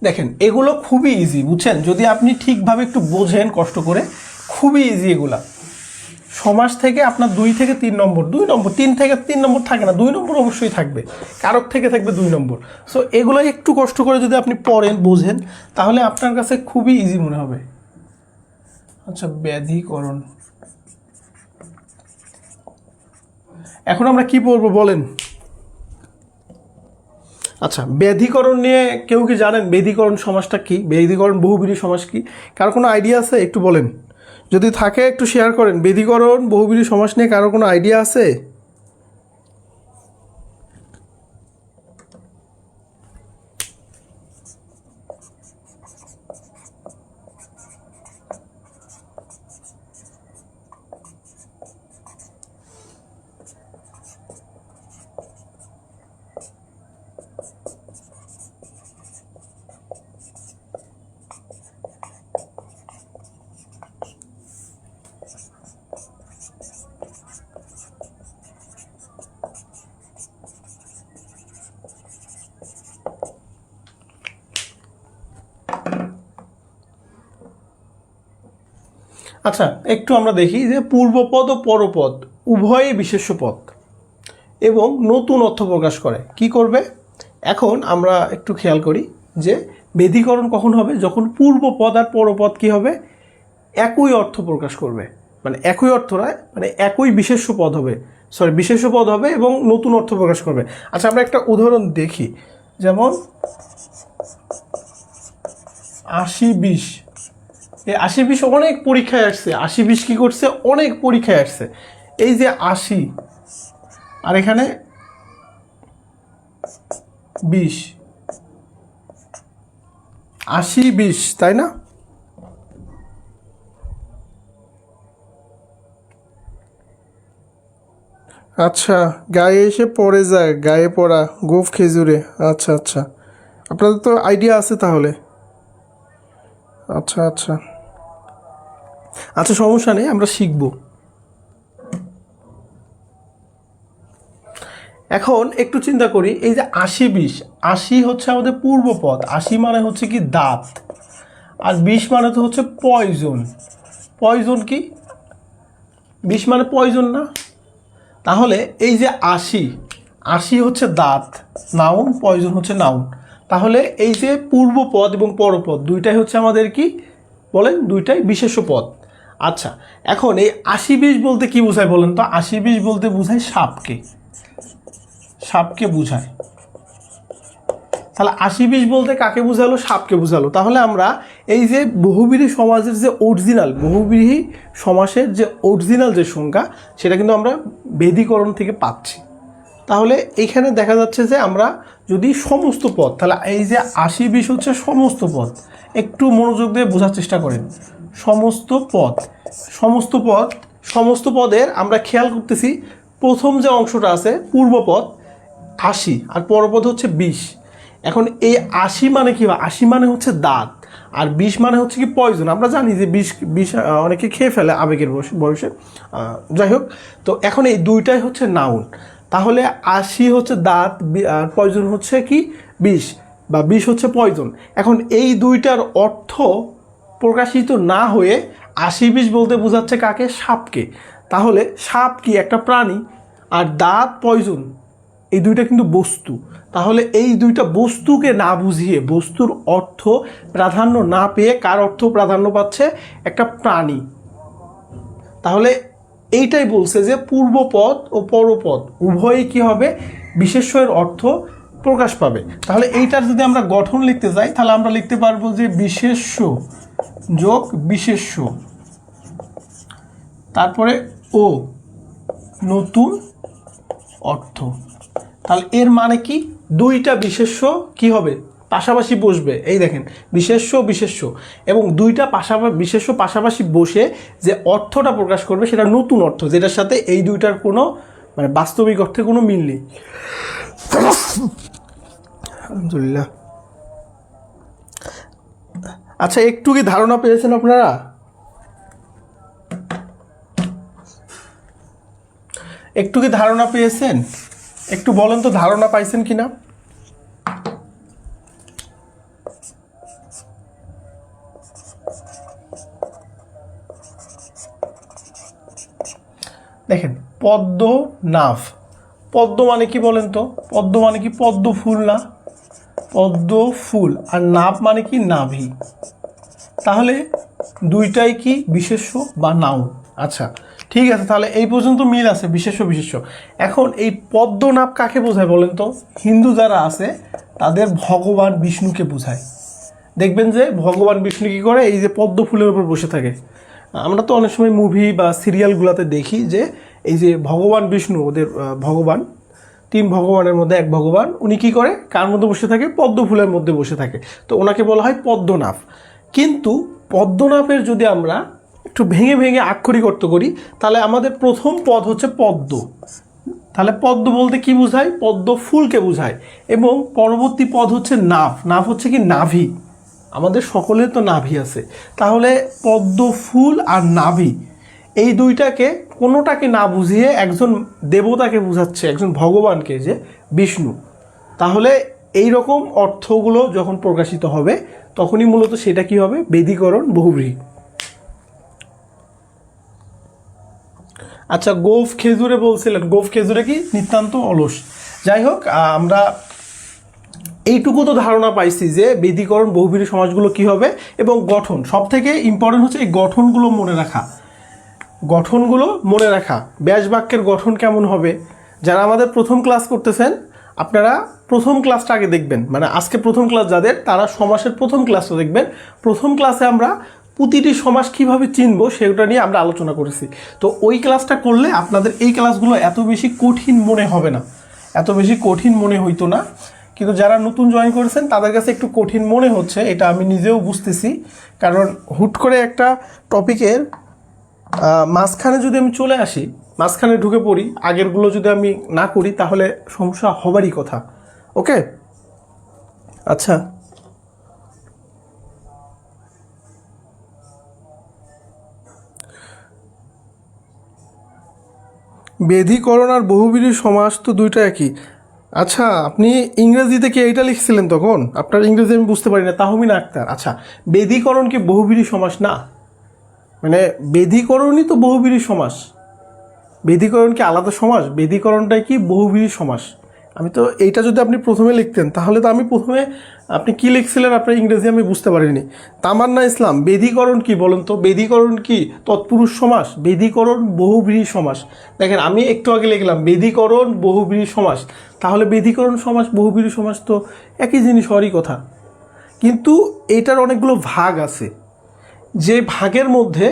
A: দেখেন এগুলো খুবই ইজি, বুঝছেন? যদি আপনি ঠিকভাবে একটু বোঝেন কষ্ট করে, খুবই ইজি এগুলা। সমাস থেকে আপনার 2 থেকে 3 নম্বর, 3 থেকে 3 নম্বর থাকে না, 2 নম্বর অবশ্যই থাকবে, কারোর থেকে থাকবে 2 নম্বর। সো এগুলো একটু কষ্ট করে যদি আপনি পড়েন, বোঝেন, তাহলে আপনার কাছে খুবই ইজি মনে হবে। আচ্ছা, ব্যাধিকরণ, এখন আমরা কি পড়বো বলেন। আচ্ছা, ব্যাধিকরণ নিয়ে কেউ কি জানেন ব্যাধিকরণ সমাসটা কি, ব্যাধিকরণ বহুব্রীহি সমাস কি? কারো কোনো আইডিয়া আছে একটু বলেন, যদি থাকে একটু শেয়ার করেন। ব্যাধিকরণ বহুব্রীহি সমাস নিয়ে কারো কোনো আইডিয়া আছে? আচ্ছা, একটু আমরা দেখি যে পূর্বপদ ও পরপদ উভয়ই বিশেষ্য পদ এবং নতুন অর্থ প্রকাশ করে। কি করবে? এখন আমরা একটু খেয়াল করি যে ব্যাধিকরণ কখন হবে, যখন পূর্বপদ আর পরপদ কি হবে, একই অর্থ প্রকাশ করবে, মানে একই অর্থ নয়, মানে একই বিশেষ্য পদ হবে, বিশেষ্য পদ হবে এবং নতুন অর্থ প্রকাশ করবে। আচ্ছা, আমরা একটা উদাহরণ দেখি, যেমন 80-20, এই 80-20 অনেক পরীক্ষায় আসছে। 80-20 কি করছে, অনেক পরীক্ষায় আসছে। এই যে 80 আর এখানে 20, 80-20, তাই না? আচ্ছা, গায়ে এসে পড়ে যায়, গায়ে পড়া, গোফ খেজুরে। আচ্ছা আচ্ছা, আপনাদের তো আইডিয়া আছে তাহলে। আচ্ছা আচ্ছা আচ্ছা, সমস্যা নেই, আমরা শিখব। এখন একটু চিন্তা করি, এই যে 80-20, 80 হচ্ছে আমাদের পূর্বপদ, 80 মানে হচ্ছে কি দাঁত, আর 20 মানে তো হচ্ছে পয়জন। পয়জন কি? 20 মানে পয়জন না? তাহলে এই যে 80 হচ্ছে দাঁত, নাউন, পয়জন হচ্ছে নাউন। তাহলে এই যে পূর্বপদ এবং পরপদ দুইটাই হচ্ছে আমাদের কি বলেন, দুইটাই বিশেষ্য পদ। আচ্ছা, এখন এই 80-20 বলতে কি বোঝায় বলেন তো? 80-20 বলতে বোঝায় সাপকে, সাপকে বোঝায়। তাহলে 80-20 বলতে কাকে বোঝালো? সাপকে বোঝালো। তাহলে আমরা এই যে বহুব্রীহি সমাজের যে অরিজিনাল, বহুব্রীহি সমাসের যে অরিজিনাল যে সংজ্ঞা, সেটা কিন্তু আমরা বেদীকরণ থেকে পাচ্ছি। তাহলে এখানে দেখা যাচ্ছে যে আমরা যদি সমস্ত পদ, তাহলে এই যে 80-20 হচ্ছে সমস্ত পদ, একটু মনোযোগ দিয়ে বোঝার চেষ্টা করেন। সমস্ত পদ, সমস্ত পদ, সমস্ত পদের আমরা খেয়াল করতেছি প্রথম যে অংশটা আছে পূর্বপদ 80 আর পরপদ হচ্ছে 20। এখন এই 80 মানে কি? 80 মানে হচ্ছে দাঁত, আর 20 মানে হচ্ছে কি পয়জন। আমরা জানি যে 20 অনেকে খেয়ে ফেলে আবেগের বয়সে, যাই হোক। তো এখন এই দুইটাই হচ্ছে নাউন। তাহলে 80 হচ্ছে দাঁত আর পয়জন হচ্ছে কি 20, বা 20 হচ্ছে পয়জন। এখন এই দুইটার অর্থ প্রকাশিত না হয়ে 80-20 বলতে বোঝাচ্ছে কাকে? সাপকে। তাহলে সাপ কি? একটা প্রাণী। আর দাঁত, পয়জন, এই দুইটা কিন্তু বস্তু। তাহলে এই দুইটা বস্তুকে না বুঝিয়ে, বস্তুর অর্থ প্রাধান্য না পেয়ে কার অর্থ প্রাধান্য পাচ্ছে? একটা প্রাণী। তাহলে এইটাই বলছে যে পূর্বপদ ও পরপদ উভয়ই কি হবে? বিশেষ্যের অর্থ প্রকাশ পাবে। তাহলে এইটার যদি আমরা গঠন লিখতে যাই, তাহলে আমরা লিখতে পারবো যে বিশেষ্য যোগ বিশেষ্য, তারপরে ও নতুন অর্থ। তাহলে এর মানে কি? দুইটা বিশেষ্য কি হবে? পাশাপাশি বসবে। এই দেখেন, বিশেষ্য বিশেষ্য, এবং দুইটা বিশেষ্য পাশাপাশি বসে যে অর্থটা প্রকাশ করবে সেটা নতুন অর্থ, যেটার সাথে এই দুইটার কোনো মানে বাস্তবিক অর্থে কোনো মিল নেই। আলহামদুলিল্লাহ। আচ্ছা, একটু কি ধারণা পেয়েছেন আপনারা? একটু কি ধারণা পেয়েছেন? একটু বলেন তো ধারণা পাইছেন কিনা? দেখেন, পদ্ম নাভ, পদ্ম মানে কি বলেন তো? পদ্ম মানে কি? পদ্ম ফুল না? পদ্ম ফুল। আর নাভ মানে কি? নাভি। তাহলে দুইটাই কি? বিশেষ্য বা নাউন। আচ্ছা, ঠিক আছে, তাহলে এই পর্যন্ত মিল আছে, বিশেষ্য বিশেষ্য। এখন এই পদ্মনাভ কাকে বোঝায় বলেন তো? হিন্দু যারা আছে তাদের ভগবান বিষ্ণুকে বোঝায়। দেখবেন যে ভগবান বিষ্ণু কী করে? এই যে পদ্ম ফুলের উপর বসে থাকে। আমরা তো অনেক সময় মুভি বা সিরিয়ালগুলোতে দেখি যে এই যে ভগবান বিষ্ণু, ওদের ভগবান, 3 ভগবানের মধ্যে এক ভগবান, উনি কী করে? কার মধ্যে বসে থাকে? পদ্ম ফুলের মধ্যে বসে থাকে। তো ওনাকে বলা হয় পদ্মনাভ। কিন্তু পদ্মনাভের যদি আমরা একটু ভেঙে ভেঙে আক্ষরিক অর্থ করি, তাহলে আমাদের প্রথম পদ হচ্ছে পদ্ম। তাহলে পদ্ম বলতে কি বোঝায়? পদ্ম ফুলকে বোঝায়। এবং পরবর্তী পদ হচ্ছে নাভ। নাভ হচ্ছে কি? নাভি। আমাদের সকলের তো নাভি আছে। তাহলে পদ্ম ফুল আর নাভি, এই দুইটাকে কোনোটাকে না বুঝিয়ে একজন দেবতাকে বোঝাচ্ছে, একজন ভগবানকে, যে বিষ্ণু। তাহলে এই রকম অর্থগুলো যখন প্রকাশিত হবে তখনই মূলত সেটা কি হবে? বেদীকরণ বহুব্রীহি। আচ্ছা, গোঁফ খেজুরে বলছিলেন, গোঁফ খেজুরে কি? নিতান্ত অলস। যাই হোক, আমরা এইটুকু তো ধারণা পাইছি যে বেদীকরণ বহুব্রীহি সমাজগুলো কি হবে এবং গঠন। সব থেকে ইম্পর্টেন্ট হচ্ছে এই গঠনগুলো মনে রাখা। গঠনগুলো মনে রাখা, ব্যাস বাক্যের গঠন কেমন হবে। যারা আমাদের প্রথম ক্লাস করতেছেন, আপনারা প্রথম ক্লাসটা আগে দেখবেন, মানে আজকে প্রথম ক্লাস যাদের, তারা সমাসের প্রথম ক্লাসটা দেখবেন। প্রথম ক্লাসে আমরা প্রতিটি সমাস কিভাবে চিনবো সেটা নিয়ে আমরা আলোচনা করেছি। তো ওই ক্লাসটা করলে আপনাদের এই ক্লাসগুলো এত বেশি কঠিন মনে হবে না, এত বেশি কঠিন মনে হইতো না। কিন্তু যারা নতুন জয়েন করেছেন তাদের কাছে একটু কঠিন মনে হচ্ছে, এটা আমি নিজেও বুঝতেছি। কারণ হুট করে একটা টপিকের মাঝখানে যদি আমি চলে আসি, মাঝখানে ঢুকে পড়ি, আগেরগুলো যদি আমি না করি, তাহলে সমস্যা হবারই কথা। ওকে, আচ্ছা। বেদীকরণ আর বহুব্রীহি সমাস তো দুইটা একই। আচ্ছা, আপনি ইংরেজিতে কি এইটা লিখছিলেন তখন? আপনার ইংরেজি আমি বুঝতে পারি না, তাহমিনা আক্তার। আচ্ছা, বেদীকরণ কি বহুব্রীহি সমাস না? মানে বেদীকরণই তো বহুব্রীহি সমাস। বেদীকরণ কি আলাদা সমাস? বেদীকরণটাই কি বহুব্রীহি সমাস। আমি তো এইটা যদি আপনি প্রথমে লিখতেন তাহলে তো আমি প্রথমে আপনি কি লিখছিলেন আপনার ইংরেজি আমি বুঝতে পারিনি। তামান্না ইসলাম, বেদীকরণ কি বলুন তো? বেদীকরণ কি তৎপুরুষ সমাস? বেদীকরণ বহুব্রীহি সমাস। দেখেন আমি একটু আগে লিখলাম বেদীকরণ বহুব্রীহি সমাস, তাহলে বেদীকরণ সমাস বহুব্রীহি সমাস তো একই জিনিস হওয়ারই কথা। কিন্তু এটার অনেকগুলো ভাগ আছে, যে ভাগের মধ্যে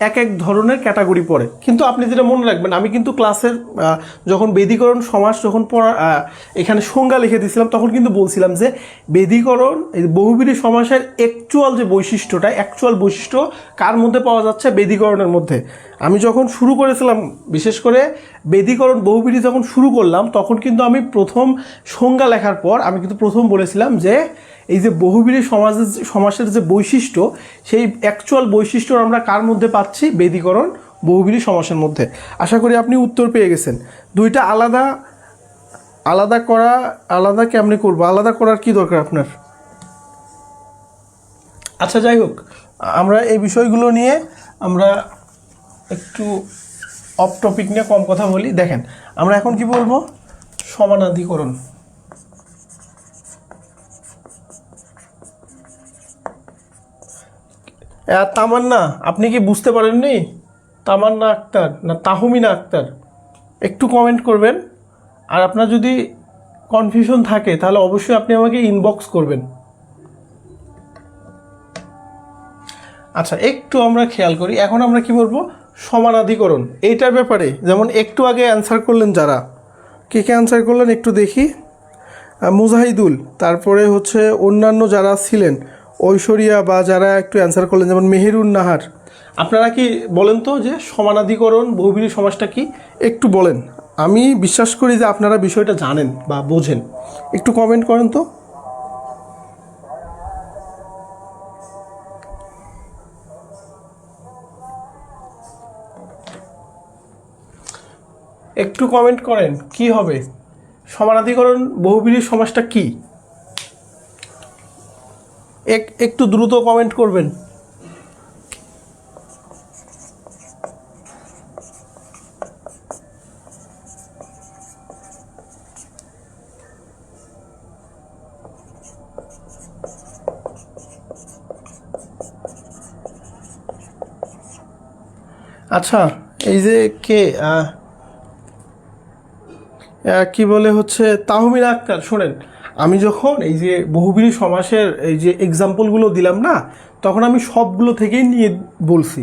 A: এক এক ধরনের ক্যাটাগরি পড়ে। কিন্তু আপনি যেটা মনে রাখবেন, আমি কিন্তু ক্লাসের যখন বেদীকরণ সমাস যখন পড়া এখানে সংজ্ঞা লিখে দিয়েছিলাম তখন কিন্তু বলছিলাম যে বেদীকরণ এই বহুব্রীহি সমাসের অ্যাকচুয়াল যে বৈশিষ্ট্যটা, অ্যাকচুয়াল বৈশিষ্ট্য কার মধ্যে পাওয়া যাচ্ছে? বেদীকরণের মধ্যে। আমি যখন শুরু করেছিলাম, বিশেষ করে বেদীকরণ বহুব্রীহি যখন শুরু করলাম, তখন কিন্তু আমি প্রথম সংজ্ঞা লেখার পর আমি কিন্তু প্রথম বলেছিলাম যে এই যে বহুব্রীহি সমাসের যে বৈশিষ্ট্য, সেই অ্যাকচুয়াল বৈশিষ্ট্য আমরা কার মধ্যে পাচ্ছি? বেদীকরণ বহুব্রীহি সমাসের মধ্যে। আশা করি আপনি উত্তর পেয়ে গেছেন। দুইটা আলাদা আলাদা করা, আলাদা কেমনে করবো? আলাদা করার কি দরকার আপনার? আচ্ছা যাই হোক, আমরা এই বিষয়গুলো নিয়ে আমরা একটু অফ টপিক নিয়ে কম কথা বলি। দেখেন আমরা এখন কি বলবো? সমানাধিকরণ। তামান্না, আপনি কি বুঝতে পারেননি? তামান্না আক্তার না তাহমিনা আক্তার, একটু কমেন্ট করবেন। আর আপনার যদি কনফিউশন থাকে তাহলে অবশ্যই আপনি আমাকে ইনবক্স করবেন। আচ্ছা একটু আমরা খেয়াল করি, এখন আমরা কি বলবো? সমানাধিকরণ। এইটার ব্যাপারে যেমন একটু আগে অ্যান্সার করলেন যারা, কে কে অ্যান্সার করলেন একটু দেখি। মুজাহিদুল, তারপরে হচ্ছে অন্যান্য যারা ছিলেন, ঐশ্বরিয়া বা যারা একটু অ্যান্সার করলেন, যেমন মেহেরুন নাহার। আপনারা কি বলেন তো যে সমানাধিকরণ বহুব্রীহি সমাসটা কি? একটু বলেন। আমি বিশ্বাস করি যে আপনারা বিষয়টা জানেন বা বোঝেন। একটু কমেন্ট করেন তো। একটু কমেন্ট করেন কি হবে? সমানাধিকরণ বহুব্রীহি সমাসটা কি? একটু দ্রুত কমেন্ট করবেন। আচ্ছা এই যে কে কি বলে হচ্ছে তাহমিনা আক্তার, শোনেন আমি যখন এই যে বহুব্রীহি সমাসের এই যে এক্সাম্পলগুলো দিলাম না, তখন আমি সবগুলো থেকেই নিয়ে বলছি,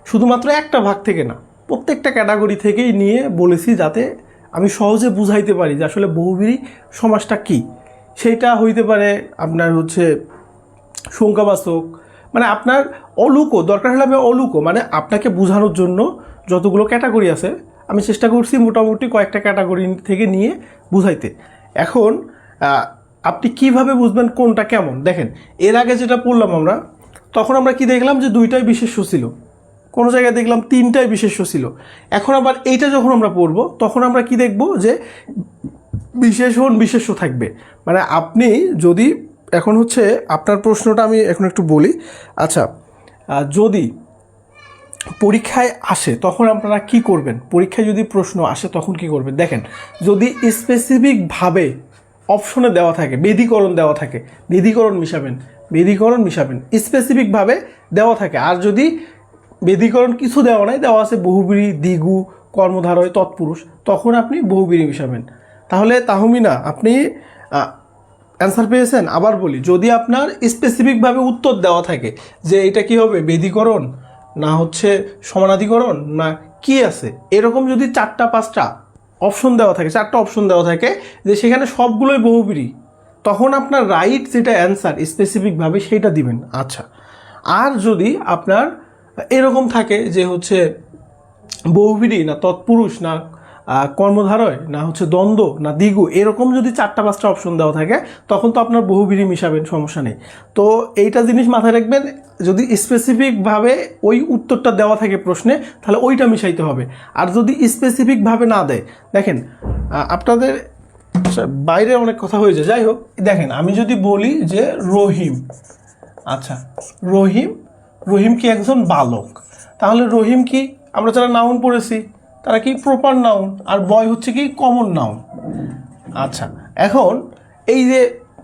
A: শুধুমাত্র একটা ভাগ থেকে না, প্রত্যেকটা ক্যাটাগরি থেকেই নিয়ে বলেছি, যাতে আমি সহজে বুঝাইতে পারি যে আসলে বহুব্রীহি সমাসটা কি। সেইটা হইতে পারে আপনার হচ্ছে সংখ্যাবাচক, মানে আপনার অলুকো, দরকার হলে আমি অলুকো, মানে আপনাকে বোঝানোর জন্য যতগুলো ক্যাটাগরি আছে আমি চেষ্টা করছি মোটামুটি কয়েকটা ক্যাটাগরি থেকে নিয়ে বুঝাইতে। এখন আপনি কিভাবে বুঝবেন কোনটা কেমন? দেখেন এর আগে যেটা পড়লাম আমরা, তখন আমরা কি দেখলাম যে দুইটাই বিশেষ্য ছিল, কোনো জায়গায় দেখলাম তিনটাই বিশেষ্য ছিল। এখন আবার এইটা যখন আমরা পড়ব তখন আমরা কি দেখব যে বিশেষণ বিশেষ্য থাকবে। মানে আপনি যদি এখন হচ্ছে আপনার প্রশ্নটা আমি এখন একটু বলি। আচ্ছা যদি পরীক্ষায় আসে তখন আপনারা কি করবেন? পরীক্ষায় যদি প্রশ্ন আসে তখন কি করবেন? দেখেন যদি স্পেসিফিকভাবে অপশনে দেওয়া থাকে, বেদীকরণ দেওয়া থাকে, বেদীকরণ মিশাবেন, বেদীকরণ মিশাবেন, স্পেসিফিকভাবে দেওয়া থাকে। আর যদি বেদীকরণ কিছু দেওয়া নাই, দেওয়া আছে বহুব্রীহি, দ্বিগু, কর্মধারয়, তৎপুরুষ, তখন আপনি বহুব্রীহি মিশাবেন। তাহলে তাহমিনা আপনি অ্যান্সার পেয়েছেন। আবার বলি, যদি আপনার স্পেসিফিকভাবে উত্তর দেওয়া থাকে যে এটা কি হবে, বেদীকরণ না হচ্ছে সমানাধিকরণ না কি আছে, এরকম যদি 4-5টা অপশন দেওয়া থাকে, 4টা অপশন দেওয়া থাকে যে সেখানে সবগুলোই বহুব্রীহি, তখন আপনার রাইট যেটা অ্যান্সার স্পেসিফিকভাবে সেইটা দিবেন। আচ্ছা আর যদি আপনার এরকম থাকে যে হচ্ছে বহুব্রীহি না তৎপুরুষ না কর্মধারয় না হচ্ছে দ্বন্দ্ব না দ্বিগু, এরকম যদি 4-5টা অপশন দেওয়া থাকে তখন তো আপনার বহুব্রীহি মিশাবেন, সমস্যা নেই। তো এইটা জিনিস মাথায় রাখবেন, যদি স্পেসিফিকভাবে ওই উত্তরটা দেওয়া থাকে প্রশ্নে তাহলে ওইটা মিশাইতে হবে। আর যদি স্পেসিফিকভাবে না দেয়, দেখেন আপনাদের বাইরে অনেক কথা হয়ে যায়, যাই হোক, দেখেন আমি যদি বলি যে রহিম, আচ্ছা রহিম, রহিম কি একজন বালক, তাহলে রহিম কি, আমরা যারা নাউন পড়েছি তারা কি প্রপার নাউন, আর বয় হচ্ছে কি কমন নাউন। আচ্ছা, এখন এই যে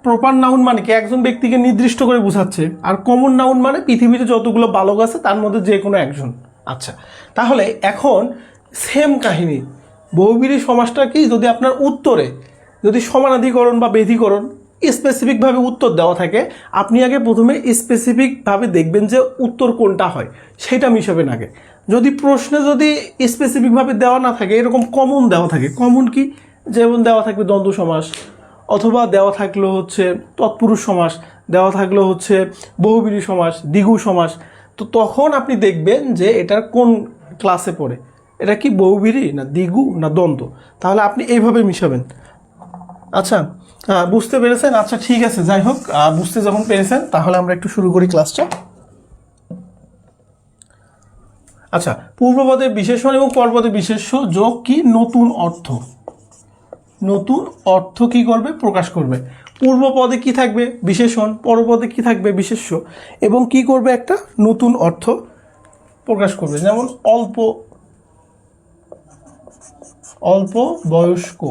A: প্রপার নাউন মানে কি একজন ব্যক্তিকে নির্দিষ্ট করে বোঝাচ্ছে, আর কমন নাউন মানে পৃথিবীতে যতগুলো বালক আছে তার মধ্যে যে কোনো একজন। আচ্ছা, তাহলে এখন সেম কাহিনী, বহুব্রীহি সমাসটা কি, যদি আপনার উত্তরে যদি সমানাধিকরণ বা বেধিকরণ স্পেসিফিকভাবে উত্তর দেওয়া থাকে, আপনি আগে প্রথমে স্পেসিফিকভাবে দেখবেন যে উত্তর কোনটা হয়, সেটা মিশাবেন আগে। যদি প্রশ্নে যদি স্পেসিফিকভাবে দেওয়া না থাকে, এরকম কমন দেওয়া থাকে, কমন কি, যেমন দেওয়া থাকবে দ্বন্দ্ব সমাস, অথবা দেওয়া থাকলো হচ্ছে তৎপুরুষ সমাস, দেওয়া থাকলো হচ্ছে বহুব্রীহি সমাস, দ্বিগু সমাস, তো তখন আপনি দেখবেন যে এটার কোন ক্লাসে পড়ে, এটা কি বহুব্রীহি না দ্বিগু না দ্বন্দ্ব, তাহলে আপনি এইভাবে মিশাবেন। আচ্ছা, বুঝতে পেরেছেন? আচ্ছা ঠিক আছে, যাই হোক, বুঝতে যখন পেরেছেন তাহলে আমরা একটু শুরু করি ক্লাসটা। আচ্ছা, পূর্বপদে বিশেষণ এবং পরপদে বিশেষ্য যোগ কি নতুন অর্থ, নতুন অর্থ কি করবে, প্রকাশ করবে। পূর্ব পদে কি থাকবে, বিশেষণ, পরপদে কি থাকবে, বিশেষ্য, এবং কি করবে, একটা নতুন অর্থ প্রকাশ করবে। যেমন অল্প, অল্প বয়স্ক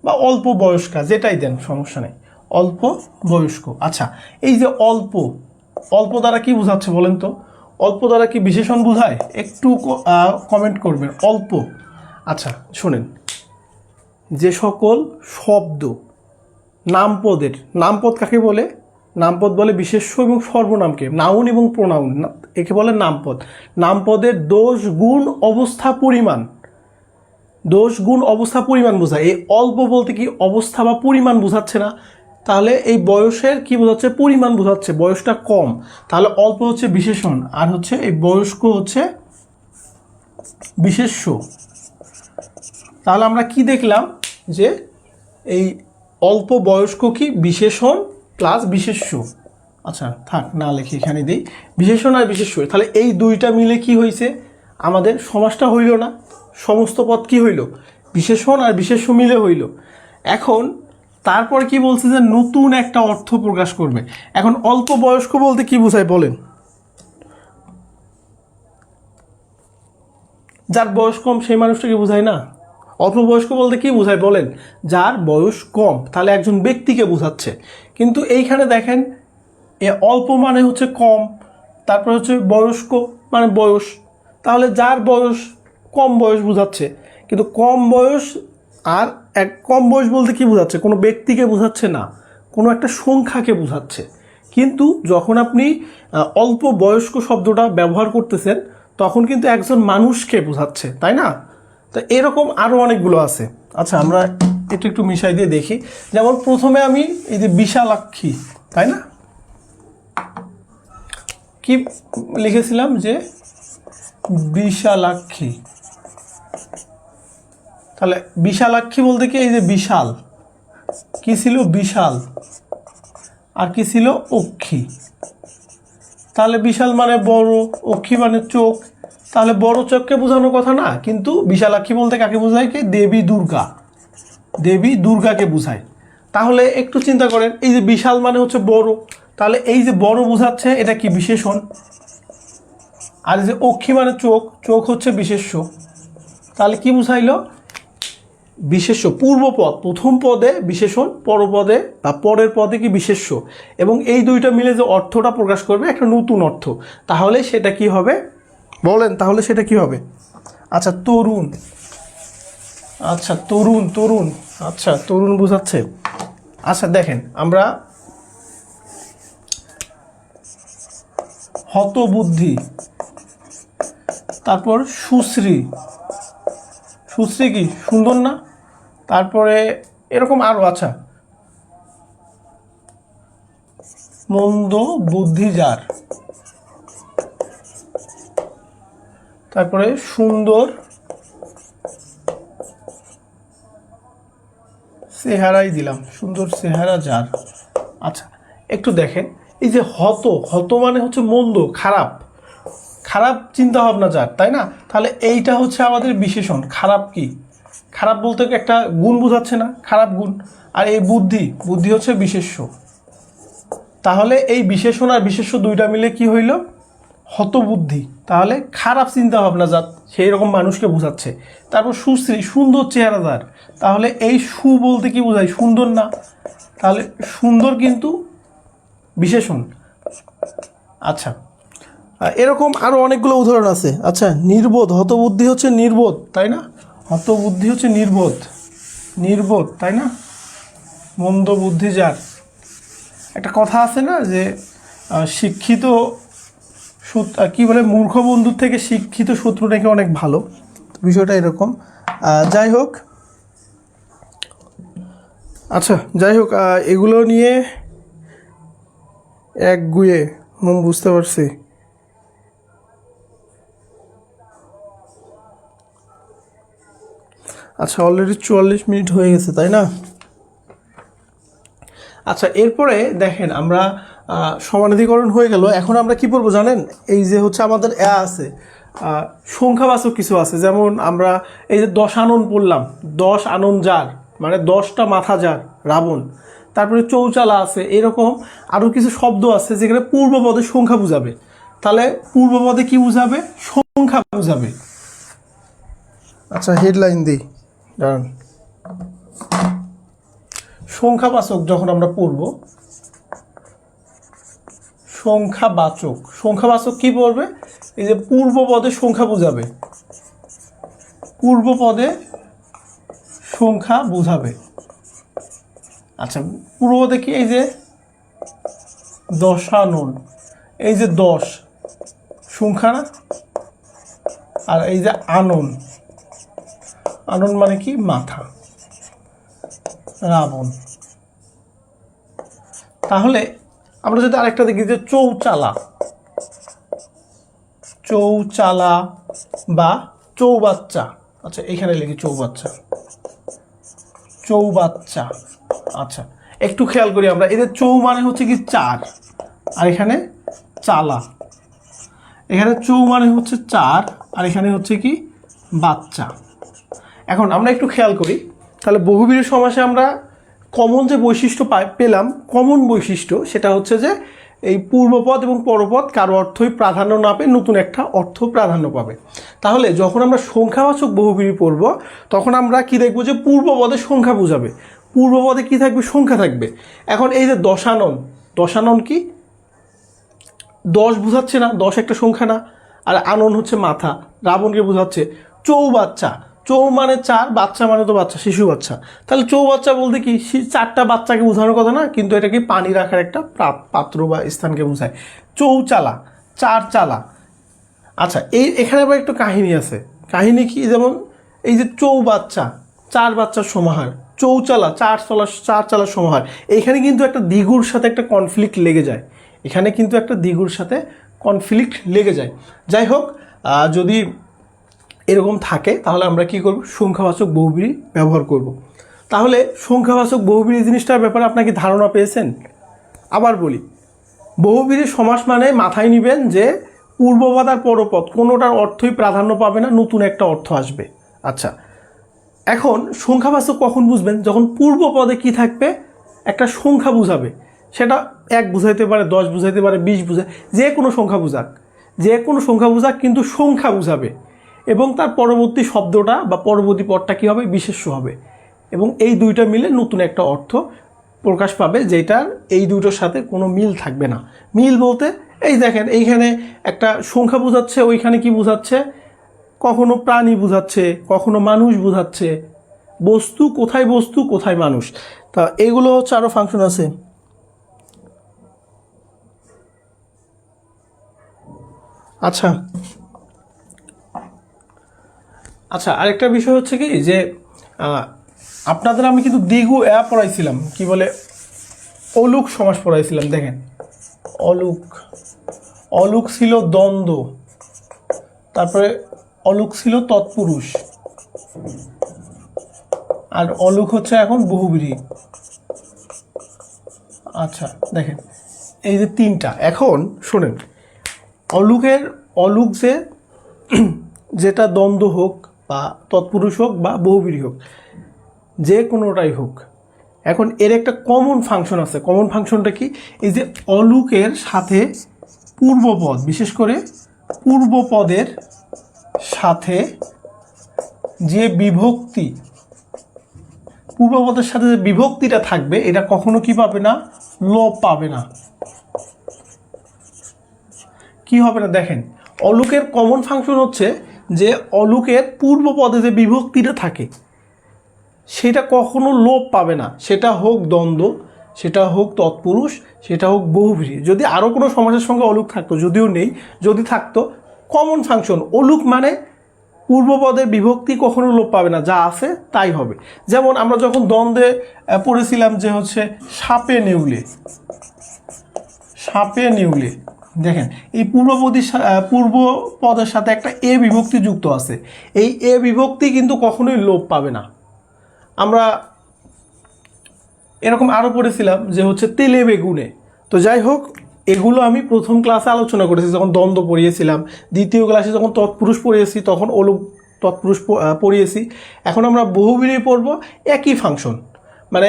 A: বা অল্প বয়স্কা, যেটাই দেন সমস্যা নেই, অল্প বয়স্ক। আচ্ছা, এই যে অল্প, অল্প দ্বারা কি বোঝাচ্ছে বলেন তো? অল্প দ্বারা কি বিশেষণ বোঝায়? একটু কমেন্ট করবেন। অল্প, আচ্ছা শোনেন, যে সকল শব্দ নামপদের, নামপদ কাকে বলে? নামপদ বলে বিশেষ্য এবং সর্বনামকে, নাউন এবং প্রোনাউন, একে বলে নামপদ। নামপদের দোষ গুণ অবস্থা পরিমাণ, দোষ গুণ অবস্থা পরিমাণ বোঝায়। এই অল্প বলতে কি অবস্থা বা পরিমাণ বোঝাচ্ছে না? তাহলে এই বয়সের কি বোঝাচ্ছে? পরিমাণ বোঝাচ্ছে, বয়সটা কম। তাহলে অল্প হচ্ছে বিশেষণ, আর হচ্ছে এই বয়স্ক হচ্ছে বিশেষ্য। তাহলে আমরা কি দেখলাম যে এই অল্প বয়স্ক কি বিশেষণ প্লাস বিশেষ্য। আচ্ছা থাক, না লিখে এখানে দিই, বিশেষণ আর বিশেষ্য। তাহলে এই দুইটা মিলে কি হয়েছে, আমাদের সমাসটা হইল না? সমস্ত পদ কি হইল, বিশেষণ আর বিশেষ্য মিলে হইল। এখন তারপর কি বলছে যে নতুন একটা অর্থ প্রকাশ করবে। এখন অল্প বয়স্ক বলতে কি বোঝায় বলেন? যার বয়স কম সেই মানুষটাকে বোঝায় না? অল্প বয়স্ক বলতে কি বোঝায় বলেন? যার বয়স কম, তাহলে একজন ব্যক্তিকে বোঝাচ্ছে। কিন্তু এইখানে দেখেন, এ অল্প মানে হচ্ছে কম, তারপর হচ্ছে বয়স্ক মানে বয়স, তাহলে যার বয়স কম বয়স বোঝাচ্ছে। কিন্তু কম বয়স আর কম বয়স বলতে কি বোঝাচ্ছে? কোনো ব্যক্তিকে বোঝাচ্ছে না, কোনো একটা সংখ্যাকে বোঝাচ্ছে। কিন্তু যখন আপনি অল্প বয়স্ক শব্দটা ব্যবহার করতেছেন, তখন কিন্তু একজন মানুষকে বোঝাচ্ছে, তাই না? তো এরকম আরও অনেকগুলো আছে। আচ্ছা, আমরা একটু একটু মিশাই দিয়ে দেখি। যেমন প্রথমে আমি এই যে বিশালাক্ষী, তাই না, কি লিখেছিলাম যে বিশালাক্ষী। তাহলে বিশালাক্ষী বলতে কি, এই যে বিশাল, কি ছিল বিশাল, আর কি ছিল অক্ষী। তাহলে বিশাল মানে বড়, অক্ষী মানে চোখ, তাহলে বড় চোখকে বোঝানোর কথা না? কিন্তু বিশালাক্ষী বলতে কাকে বোঝায়? কি দেবী দুর্গা, দেবী দুর্গাকে বোঝায়। তাহলে একটু চিন্তা করেন, এই যে বিশাল মানে হচ্ছে বড়, তাহলে এই যে বড় বোঝাচ্ছে, এটা কি বিশেষণ। আর যে অক্ষী মানে চোখ, চোখ হচ্ছে বিশেষ্য। তাহলে কি বুঝাইল? বিশেষ্য। পূর্বপদ, প্রথম পদে বিশেষণ, পরপদে বা পরের পদে কি বিশেষ্য, এবং এই দুইটা মিলে যে অর্থটা প্রকাশ করবে, একটা নতুন অর্থ, তাহলে সেটা কি হবে বলেন? তাহলে সেটা কি হবে? আচ্ছা তরুণ, আচ্ছা তরুণ, তরুণ, আচ্ছা তরুণ বোঝাচ্ছে। আচ্ছা দেখেন, আমরা হতবুদ্ধি, তারপর সুশ্রী, সুশ্রী কি সুন্দর না? তারপরে এরকম আরও, আচ্ছা মন্দ বুদ্ধি যার, তারপরে সুন্দর চেহারাই দিলাম, সুন্দর চেহারা যার। আচ্ছা একটু দেখেন, এই যে হত, হত মানে হচ্ছে মন্দ, খারাপ, খারাপ চিন্তা ভাবনা যার, তাই না? তাহলে এইটা হচ্ছে আমাদের বিশেষণ। খারাপ কি, খারাপ বলতে একটা গুণ বোঝাচ্ছে না, খারাপ গুণ। আর এই বুদ্ধি, বুদ্ধি হচ্ছে বিশেষ্য। তাহলে এই বিশেষণ আর বিশেষ্য দুইটা মিলে কি হইল? হতবুদ্ধি, তাহলে খারাপ চিন্তা ভাবনা যার সেই রকম মানুষকে বোঝাচ্ছে। তারপর সুশ্রী, সুন্দর চেহারাদার, তাহলে এই সু বলতে কি বোঝায়? সুন্দর না? তাহলে সুন্দর কিন্তু বিশেষণ। আচ্ছা, এরকম আরও অনেকগুলো উদাহরণ আছে। আচ্ছা, নির্বোধ, হতবুদ্ধি হচ্ছে নির্বোধ, তাই না? হতবুদ্ধি হচ্ছে নির্বোধ, নির্বোধ, তাই না? মন্দ বুদ্ধি যার। একটা কথা আছে না যে শিক্ষিত কি বলে, মূর্খ বন্ধুর থেকে শিক্ষিত শত্রু নাকি অনেক ভালো। বিষয়টা এরকম। যাই হোক, আচ্ছা যাই হোক, এগুলো নিয়ে এক গুয়ে বুঝতে পারছি। আচ্ছা, অলরেডি 44 মিনিট হয়ে গেছে, তাই না? আচ্ছা, এরপরে দেখেন আমরা সমানাধিকরণ হয়ে গেল। এখন আমরা কি পড়বো জানেন? এই যে হচ্ছে আমাদের আছে সংখ্যাবাচক কিছু আছে, যেমন আমরা এই যে 10 আনন পড়লাম, 10 আনন যার, মানে 10টা মাথা যার, রাবণ। তারপরে চৌচালা আছে, এরকম আরও কিছু শব্দ আছে যেখানে পূর্বপদে সংখ্যা বুঝাবে। তাহলে পূর্বপদে কি বুঝাবে? সংখ্যা বুঝাবে। আচ্ছা, হেডলাইন দিই, দাঁড়ান। সংখ্যাবাচক যখন আমরা পড়ব, সংখ্যাবাচক, সংখ্যাবাচক কি পড়বে? এই যে পূর্বপদে সংখ্যা বুঝাবে, পূর্বপদে সংখ্যা বুঝাবে। আচ্ছা, পূর্বপদে কি? এই যে দশানন, এই যে 10 সংখ্যা না, আর এই যে আনন, আনন মানে কি? মাথা, রাবণ। তাহলে আমরা যদি আরেকটা দেখি যে চৌচালা, চৌচালা বা চৌবাচ্চা। আচ্ছা, এখানে লিখি চৌবাচ্চা, চৌবাচ্চা। আচ্ছা, একটু খেয়াল করি আমরা, এদের চৌ মানে হচ্ছে কি 4, আর এখানে চালা, এখানে চৌ মানে হচ্ছে 4, আর এখানে হচ্ছে কি? বাচ্চা। এখন আমরা একটু খেয়াল করি, তাহলে বহুব্রীহি সমাসে আমরা কমন যে বৈশিষ্ট্য পেলাম, কমন বৈশিষ্ট্য, সেটা হচ্ছে যে এই পূর্বপদ এবং পরপদ কারো অর্থই প্রাধান্য না পেয়ে নতুন একটা অর্থ প্রাধান্য পাবে। তাহলে যখন আমরা সংখ্যাবাচক বহুব্রীহি পড়ব, তখন আমরা কি দেখব? যে পূর্বপদে সংখ্যা বুঝাবে, পূর্বপদে কি থাকবে? সংখ্যা থাকবে। এখন এই যে দশানন, দশানন কি? 10 বুঝাচ্ছে না? 10 একটা সংখ্যা না? আর আনন হচ্ছে মাথা, রাবণকে বুঝাচ্ছে। চৌবাচ্চা, চৌ মানে 4, বাচ্চা মানে তো বাচ্চা, শিশু বাচ্চা। তাহলে চৌবাচ্চা বলতে কি? 4টা বাচ্চাকে বোঝানোর কথা না, কিন্তু এটা কি? পানি রাখার একটা পাত্র বা স্থানকে বোঝায়। চৌচালা, 4 চালা। আচ্ছা, এখানে আবার একটু কাহিনী আছে। কাহিনী কি? যেমন এই যে চৌবাচ্চা, 4 বাচ্চার সমাহার, চৌচালা 4 চালার সমাহার। এইখানে কিন্তু একটা দ্বিগুর সাথে একটা কনফ্লিক্ট লেগে যায়, এখানে কিন্তু একটা দ্বিগুর সাথে কনফ্লিক্ট লেগে যায়। যাই হোক, যদি এরকম থাকে তাহলে আমরা কি করব? সংখ্যাবাচক বহুব্রীহি ব্যবহার করব। তাহলে সংখ্যাবাচক বহুব্রীহি জিনিসটার ব্যাপারে আপনাকে ধারণা পেয়েছেন? আবার বলি, বহুব্রীহি সমাস মানে মাথায় নেবেন যে পূর্বপদ আর পরপদ কোনোটার অর্থই প্রাধান্য পাবে না, নতুন একটা অর্থ আসবে। আচ্ছা, এখন সংখ্যাবাচক কখন বুঝবেন? যখন পূর্বপদে কি থাকবে? একটা সংখ্যা বুঝাবে। সেটা 1 বুঝাইতে পারে, 10 বুঝাইতে পারে, 20 বুঝায়, যে কোনো সংখ্যা বুঝাক, যে কোনো সংখ্যা বুঝাক, কিন্তু সংখ্যা বুঝাবে। এবং তার পরবর্তী শব্দটা বা পরবর্তী পদটা কী হবে? বিশেষ্য হবে। এবং এই দুইটা মিলে নতুন একটা অর্থ প্রকাশ পাবে, যেটার এই দুটোর সাথে কোনো মিল থাকবে না। মিল বলতে এই দেখেন, এইখানে একটা সংখ্যা বোঝাচ্ছে, ওইখানে কি বোঝাচ্ছে? কখনো প্রাণী বোঝাচ্ছে, কখনো মানুষ বোঝাচ্ছে। বস্তু কোথায়, বস্তু কোথায় মানুষ। তা এগুলো হচ্ছে আরও ফাংশন আছে। আচ্ছা আচ্ছা, আরেকটা বিষয় হচ্ছে কি যে আপনাদের আমি কিন্তু দ্বিগু পড়াইছিলাম, কি বলে, অলুক সমাস পড়াইছিলাম। দেখেন, অলুক, অলুক ছিল দ্বন্দ্ব, তারপরে অলুক ছিল তৎপুরুষ, আর অলুক হচ্ছে এখন বহুব্রীহি। আচ্ছা দেখেন, এই যে 3টা। এখন শোনেন, অলুক যে যেটা দ্বন্দ্ব হোক বা তৎপুরুষ হোক বা বহুব্রীহি হোক, যে কোনোটাই হোক, এখন এর একটা কমন ফাংশন আছে। কমন ফাংশনটা কি? এই যে অলুকের সাথে পূর্বপদ, বিশেষ করে পূর্বপদের সাথে যে বিভক্তি, পূর্বপদের সাথে যে বিভক্তিটা থাকবে এটা কখনো কি পাবে না, লোপ পাবে না। কি হবে না, দেখেন অলুকের কমন ফাংশন হচ্ছে যে অলুকের পূর্বপদে যে বিভক্তিটা থাকে সেটা কখনো লোপ পাবে না, সেটা হোক দ্বন্দ্ব, সেটা হোক তৎপুরুষ, সেটা হোক বহুব্রীহি। যদি আরও কোনো সমাসের সঙ্গে অলুক থাকতো, যদিও নেই, যদি থাকতো, কমন ফাংশন অলুক মানে পূর্বপদের বিভক্তি কখনো লোপ পাবে না, যা আছে তাই হবে। যেমন আমরা যখন দ্বন্দ্বে পড়েছিলাম যে হচ্ছে সাপে নেউলে, সাপে নেউলে, দেখেন এই পূর্বপদের সাথে একটা এ বিভক্তি যুক্ত আছে, এই এ বিভক্তি কিন্তু কখনোই লোপ পাবে না। আমরা এরকম আরও পড়েছিলাম যে হচ্ছে তেলে বেগুনে। তো যাই হোক, এগুলো আমি প্রথম ক্লাসে আলোচনা করেছি যখন দ্বন্দ্ব পড়িয়েছিলাম, দ্বিতীয় ক্লাসে যখন তৎপুরুষ পড়িয়েছি তখন অলুক তৎপুরুষ পড়িয়েছি। এখন আমরা বহুব্রীহি পড়ব, একই ফাংশন, মানে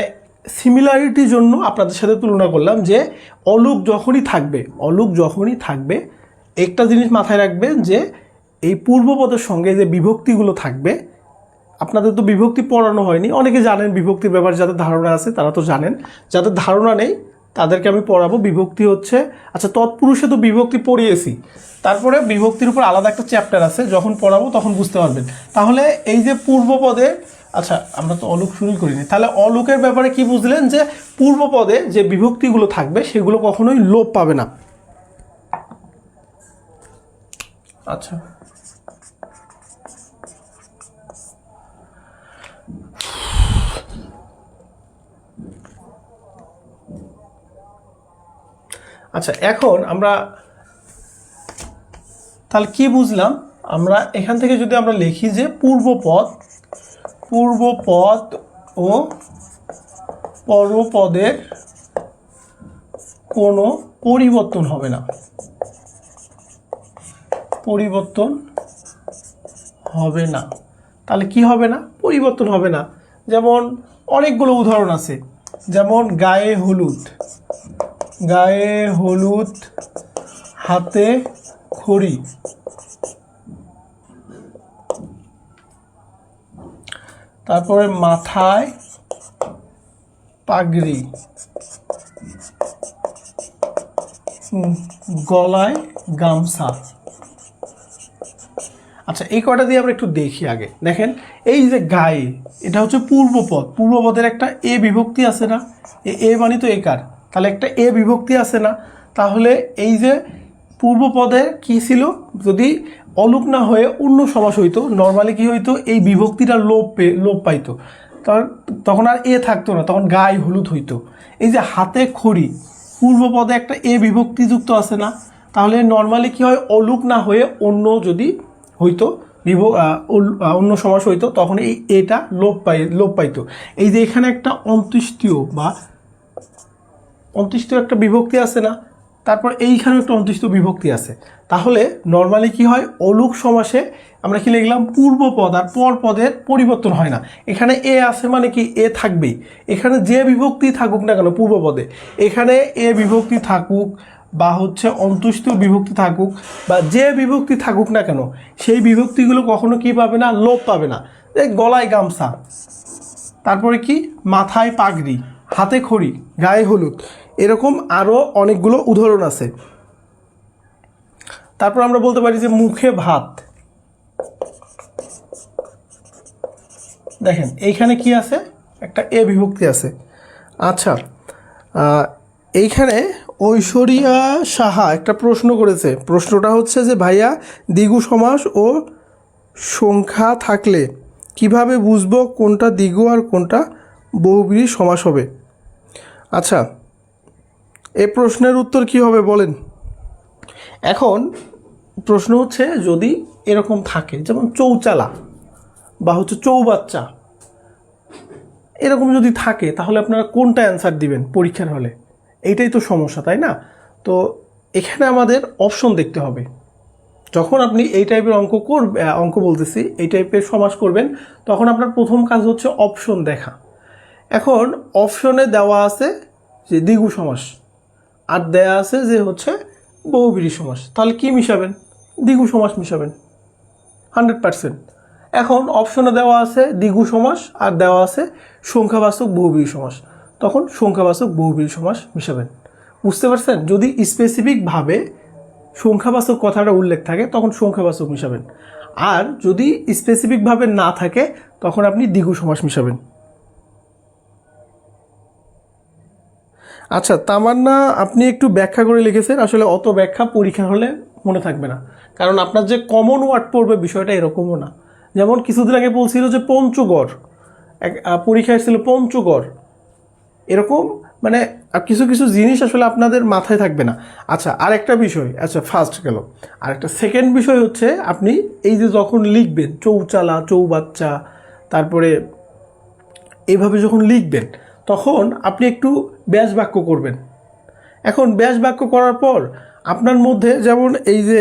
A: সিমিলারিটির জন্য আপনাদের সাথে তুলনা করলাম যে অলুক যখনই থাকবে একটা জিনিস মাথায় রাখবেন যে এই পূর্বপদের সঙ্গে যে বিভক্তিগুলো থাকবে, আপনাদের তো বিভক্তি পড়ানো হয়নি, অনেকে জানেন বিভক্তির ব্যাপারে, যাদের ধারণা আছে তারা তো জানেন, যাদের ধারণা নেই তাদেরকে আমি পড়াবো। বিভক্তি হচ্ছে, আচ্ছা তৎপুরুষে তো বিভক্তি পড়িয়েছি, তারপরে বিভক্তির উপর আলাদা একটা চ্যাপ্টার আছে, যখন পড়াবো তখন বুঝতে পারবেন। তাহলে এই যে পূর্বপদে, আচ্ছা আমরা তো অলুক শুরুই করিনি, তাহলে অলুকের ব্যাপারে কি বুঝলেন যে পূর্বপদে যে বিভক্তিগুলো থাকবে সেগুলো কখনোই লোপ পাবে না। আচ্ছা আচ্ছা এখন আমরা তাহলে কি বুঝলাম, আমরা এখান থেকে যদি আমরা লিখি যে পূর্বপদ ও পরপদের কোনো পরিবর্তন হবে না, তাহলে কি হবে না, পরিবর্তন হবে না। যেমন অনেকগুলো উদাহরণ আছে, যেমন গায়ে হলুদ হাতে খড়ি, তারপরে মাথায় পাগড়ি, গলায় গামছা। আচ্ছা এই কয়টা দিয়ে আমরা একটু দেখি আগে। দেখেন এই যে গায়ে, এটা হচ্ছে পূর্বপদের একটা এ বিভক্তি আছে না, এ মানে তো একার, তাহলে একটা এ বিভক্তি আছে না। তাহলে এই যে পূর্বপদে কি ছিল, যদি অলুক না হয়ে অন্য সমাস হইতো, নর্মালি কি হইতো, এই বিভক্তিটা লোপ পাইতো, তখন আর এ থাকতো না, তখন গায়ে হলুদ হইতো। এই যে হাতে খড়ি, পূর্বপদে একটা এ বিভক্তি যুক্ত আছে না, তাহলে নর্মালি কি হয়, অলুক না হয়ে অন্য যদি হইতো, অন্য সমাস হইতো, তখন এই এটা লোপ পাইতো। এই যে এখানে একটা অন্ত্যেষ্টিয় একটা বিভক্তি আছে না, তারপর এইখানেও একটা অন্ত্যেষ্টিয় বিভক্তি আছে। তাহলে নর্মালি কি হয়, অলুক সমাসে আমরা কি লিখলাম, পূর্বপদ আর পরপদের পরিবর্তন হয় না। এখানে এ আছে মানে কি, এ থাকবেই, এখানে যে বিভক্তি থাকুক না কেন পূর্বপদে, এখানে এ বিভক্তি থাকুক বা হচ্ছে অন্ত্যেষ্টিয় বিভক্তি থাকুক বা যে বিভক্তি থাকুক না কেন, সেই বিভক্তিগুলো কখনো কি পাবে না, লোপ পাবে না। এই গলায় গামছা, তারপরে কি মাথায় পাগড়ি, হাতে খড়ি, গায়ে হলুদ, এরকম আরও অনেকগুলো উদাহরণ আছে। তারপর আমরা বলতে পারি যে মুখে ভাত, দেখেন এইখানে কি আছে, একটা এ বিভক্তি আছে। আচ্ছা এইখানে ঐশ্বরিয়া সাহা একটা প্রশ্ন করেছে, প্রশ্নটা হচ্ছে যে ভাইয়া দ্বিগু সমাস ও সংখ্যা থাকলে কিভাবে বুঝবো কোনটা দ্বিগু আর কোনটা বহুব্রীহি সমাস হবে। আচ্ছা এই প্রশ্নের উত্তর কি হবে বলেন। এখন প্রশ্ন হচ্ছে যদি এরকম থাকে, যেমন চৌচালা বা হচ্ছে চৌবাচ্চা, এরকম যদি থাকে তাহলে আপনারা কোনটা অ্যান্সার দিবেন পরীক্ষার হলে, এইটাই তো সমস্যা, তাই না? তো এখানে আমাদের অপশন দেখতে হবে। যখন আপনি এই টাইপের অঙ্ক বলতেছি, এই টাইপের সমাস করবেন, তখন আপনার প্রথম কাজ হচ্ছে অপশন দেখা। এখন অপশনে দেওয়া আছে যে দ্বিগু সমাস, আর দেয়া আছে যে হচ্ছে বহুব্রীহি সমাস, তাহলে কি মিশাবেন? দ্বিগু সমাস মিশাবেন 100%। এখন অপশনে দেওয়া আছে দ্বিগু সমাস আর দেওয়া আছে সংখ্যাবাচক বহুব্রীহি সমাস, তখন সংখ্যাবাচক বহুব্রীহি সমাস মিশাবেন। বুঝতে পারছেন? যদি স্পেসিফিকভাবে সংখ্যাবাচক কথাটা উল্লেখ থাকে তখন সংখ্যাবাচক মিশাবেন, আর যদি স্পেসিফিকভাবে না থাকে তখন আপনি দ্বিগু সমাস মিশাবেন। আচ্ছা, তামান্না আপনি একটু ব্যাখ্যা করে লিখেছেন, আসলে অত ব্যাখ্যা পরীক্ষা হলে মনে থাকবে না, কারণ আপনার যে কমন ওয়ার্ড পড়বে বিষয়টা এরকমও না। যেমন কিছুদিন আগে বলছিল যে পঞ্চগড়, পরীক্ষা এসেছিল পঞ্চগড়, এরকম মানে কিছু কিছু জিনিস আসলে আপনাদের মাথায় থাকবে না। আচ্ছা, আরেকটা বিষয়, আচ্ছা ফার্স্ট গেল, আরেকটা সেকেন্ড বিষয় হচ্ছে আপনি এই যে যখন লিখবেন চৌচালা, চৌবাচ্চা, তারপরে এইভাবে যখন লিখবেন তখন আপনি একটু ব্যাস বাক্য করবেন। এখন ব্যাস বাক্য করার পর আপনার মধ্যে যেমন এই যে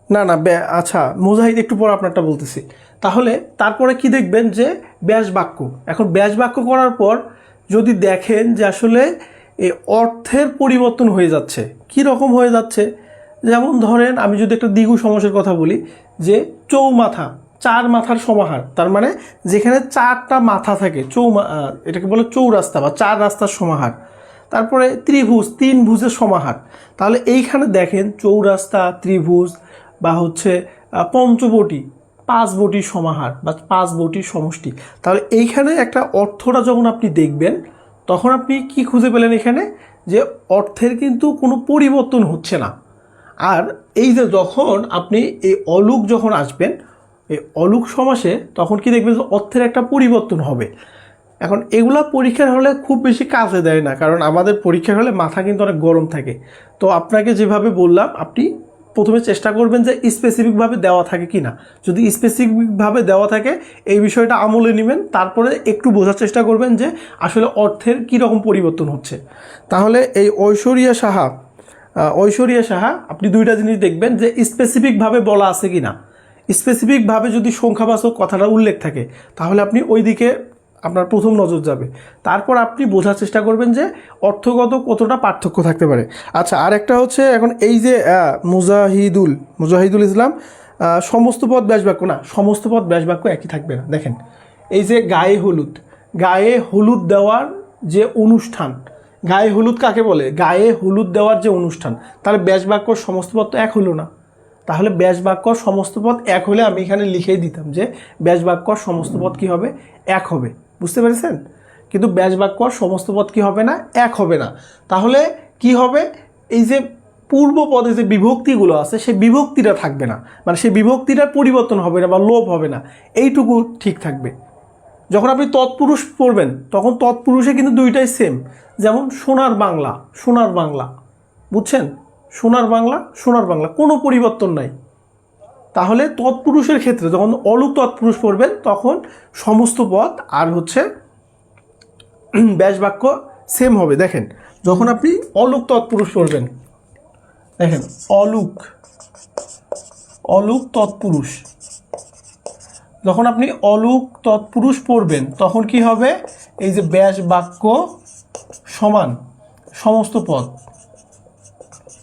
A: না না আচ্ছা মুজাহিদ একটু পর আপনারটা বলতেছি। তাহলে তারপরে কি দেখবেন যে ব্যাস বাক্য। এখন ব্যাস বাক্য করার পর যদি দেখেন যে আসলে এই অর্থের পরিবর্তন হয়ে যাচ্ছে, কি রকম হয়ে যাচ্ছে, যেমন ধরেন আমি যদি একটা দ্বিগু সমাসের কথা বলি যে চৌমাথা, চার মাথার সমাহার, তার মানে যেখানে চারটা মাথা থাকে এটাকে বলে চৌরাস্তা বা চার রাস্তার সমাহার। তারপরে ত্রিভুজ, তিন ভুজের সমাহার। তাহলে এইখানে দেখেন চৌরাস্তা, ত্রিভুজ বা হচ্ছে পঞ্চবটি, পাঁচ বটির সমাহার বা পাঁচ বটির সমষ্টি। তাহলে এইখানে একটা অর্থটা যখন আপনি দেখবেন তখন আপনি কি খুঁজে পেলেন এখানে, যে অর্থের কিন্তু কোনো পরিবর্তন হচ্ছে না। আর এই যে যখন আপনি এই অলুক যখন আসবেন এই অলুক সমাসে তখন কি দেখবেন যে অর্থের একটা পরিবর্তন হবে। এখন এগুলা পরীক্ষার হলে খুব বেশি কাজে দেয় না, কারণ আমাদের পরীক্ষার হলে মাথা কিন্তু অনেক গরম থাকে। তো আপনাকে যেভাবে বললাম আপনি প্রথমে চেষ্টা করবেন যে স্পেসিফিকভাবে দেওয়া থাকে কি না। যদি স্পেসিফিকভাবে দেওয়া থাকে এই বিষয়টা আমলে নেবেন, তারপরে একটু বোঝার চেষ্টা করবেন যে আসলে অর্থের কী রকম পরিবর্তন হচ্ছে। তাহলে এই ঐশ্বরিয়া সাহা আপনি দুইটা জিনিস দেখবেন যে স্পেসিফিকভাবে বলা আছে কি না। স্পেসিফিকভাবে যদি সংখ্যাবাচক কথাটা উল্লেখ থাকে তাহলে আপনি ওই দিকে আপনার প্রথম নজর যাবে, তারপর আপনি বোঝার চেষ্টা করবেন যে অর্থগত কতটা পার্থক্য থাকতে পারে। আচ্ছা, আর একটা হচ্ছে এখন এই যে মুজাহিদুল ইসলাম সমস্ত পদ ব্যাস বাক্য না, সমস্ত পদ ব্যাস বাক্য একই থাকবে না। দেখেন এই যে গায়ে হলুদ দেওয়ার যে অনুষ্ঠান, গায়ে হলুদ কাকে বলে? গায়ে হলুদ দেওয়ার যে অনুষ্ঠান, তাহলে ব্যাস বাক্য সমস্ত পদ তো এক হলো না। তাহলে ব্যাস বাক্য সমস্ত পদ এক হলে আমি এখানে লিখেই দিতাম যে ব্যাস বাক্য সমস্ত পদ কী হবে? এক হবে। বুঝতে পেরেছেন? কিন্তু ব্যাস বাক্য সমস্ত পদ কী হবে না? এক হবে না। তাহলে কি হবে? এই যে পূর্ব পদে যে বিভক্তিগুলো আছে সেই বিভক্তিটা থাকবে না, মানে সেই বিভক্তিটার পরিবর্তন হবে না বা লোপ হবে না, এইটুকু ঠিক থাকবে। যখন আপনি তৎপুরুষ পড়বেন তখন তৎপুরুষে কিন্তু দুইটাই সেম, যেমন সোনার বাংলা, বুঝছেন? সোনার বাংলা কোনো পরিবর্তন নাই। তাহলে তৎপুরুষের ক্ষেত্রে যখন অলুক তৎপুরুষ পড়বেন তখন সমস্ত পদ আর হচ্ছে ব্যাস বাক্য সেম হবে। দেখেন যখন আপনি অলুক তৎপুরুষ পড়বেন, দেখেন অলুক তৎপুরুষ, যখন আপনি অলুক তৎপুরুষ পড়বেন তখন কি হবে? এই যে ব্যাস বাক্য সমান সমস্ত পদ,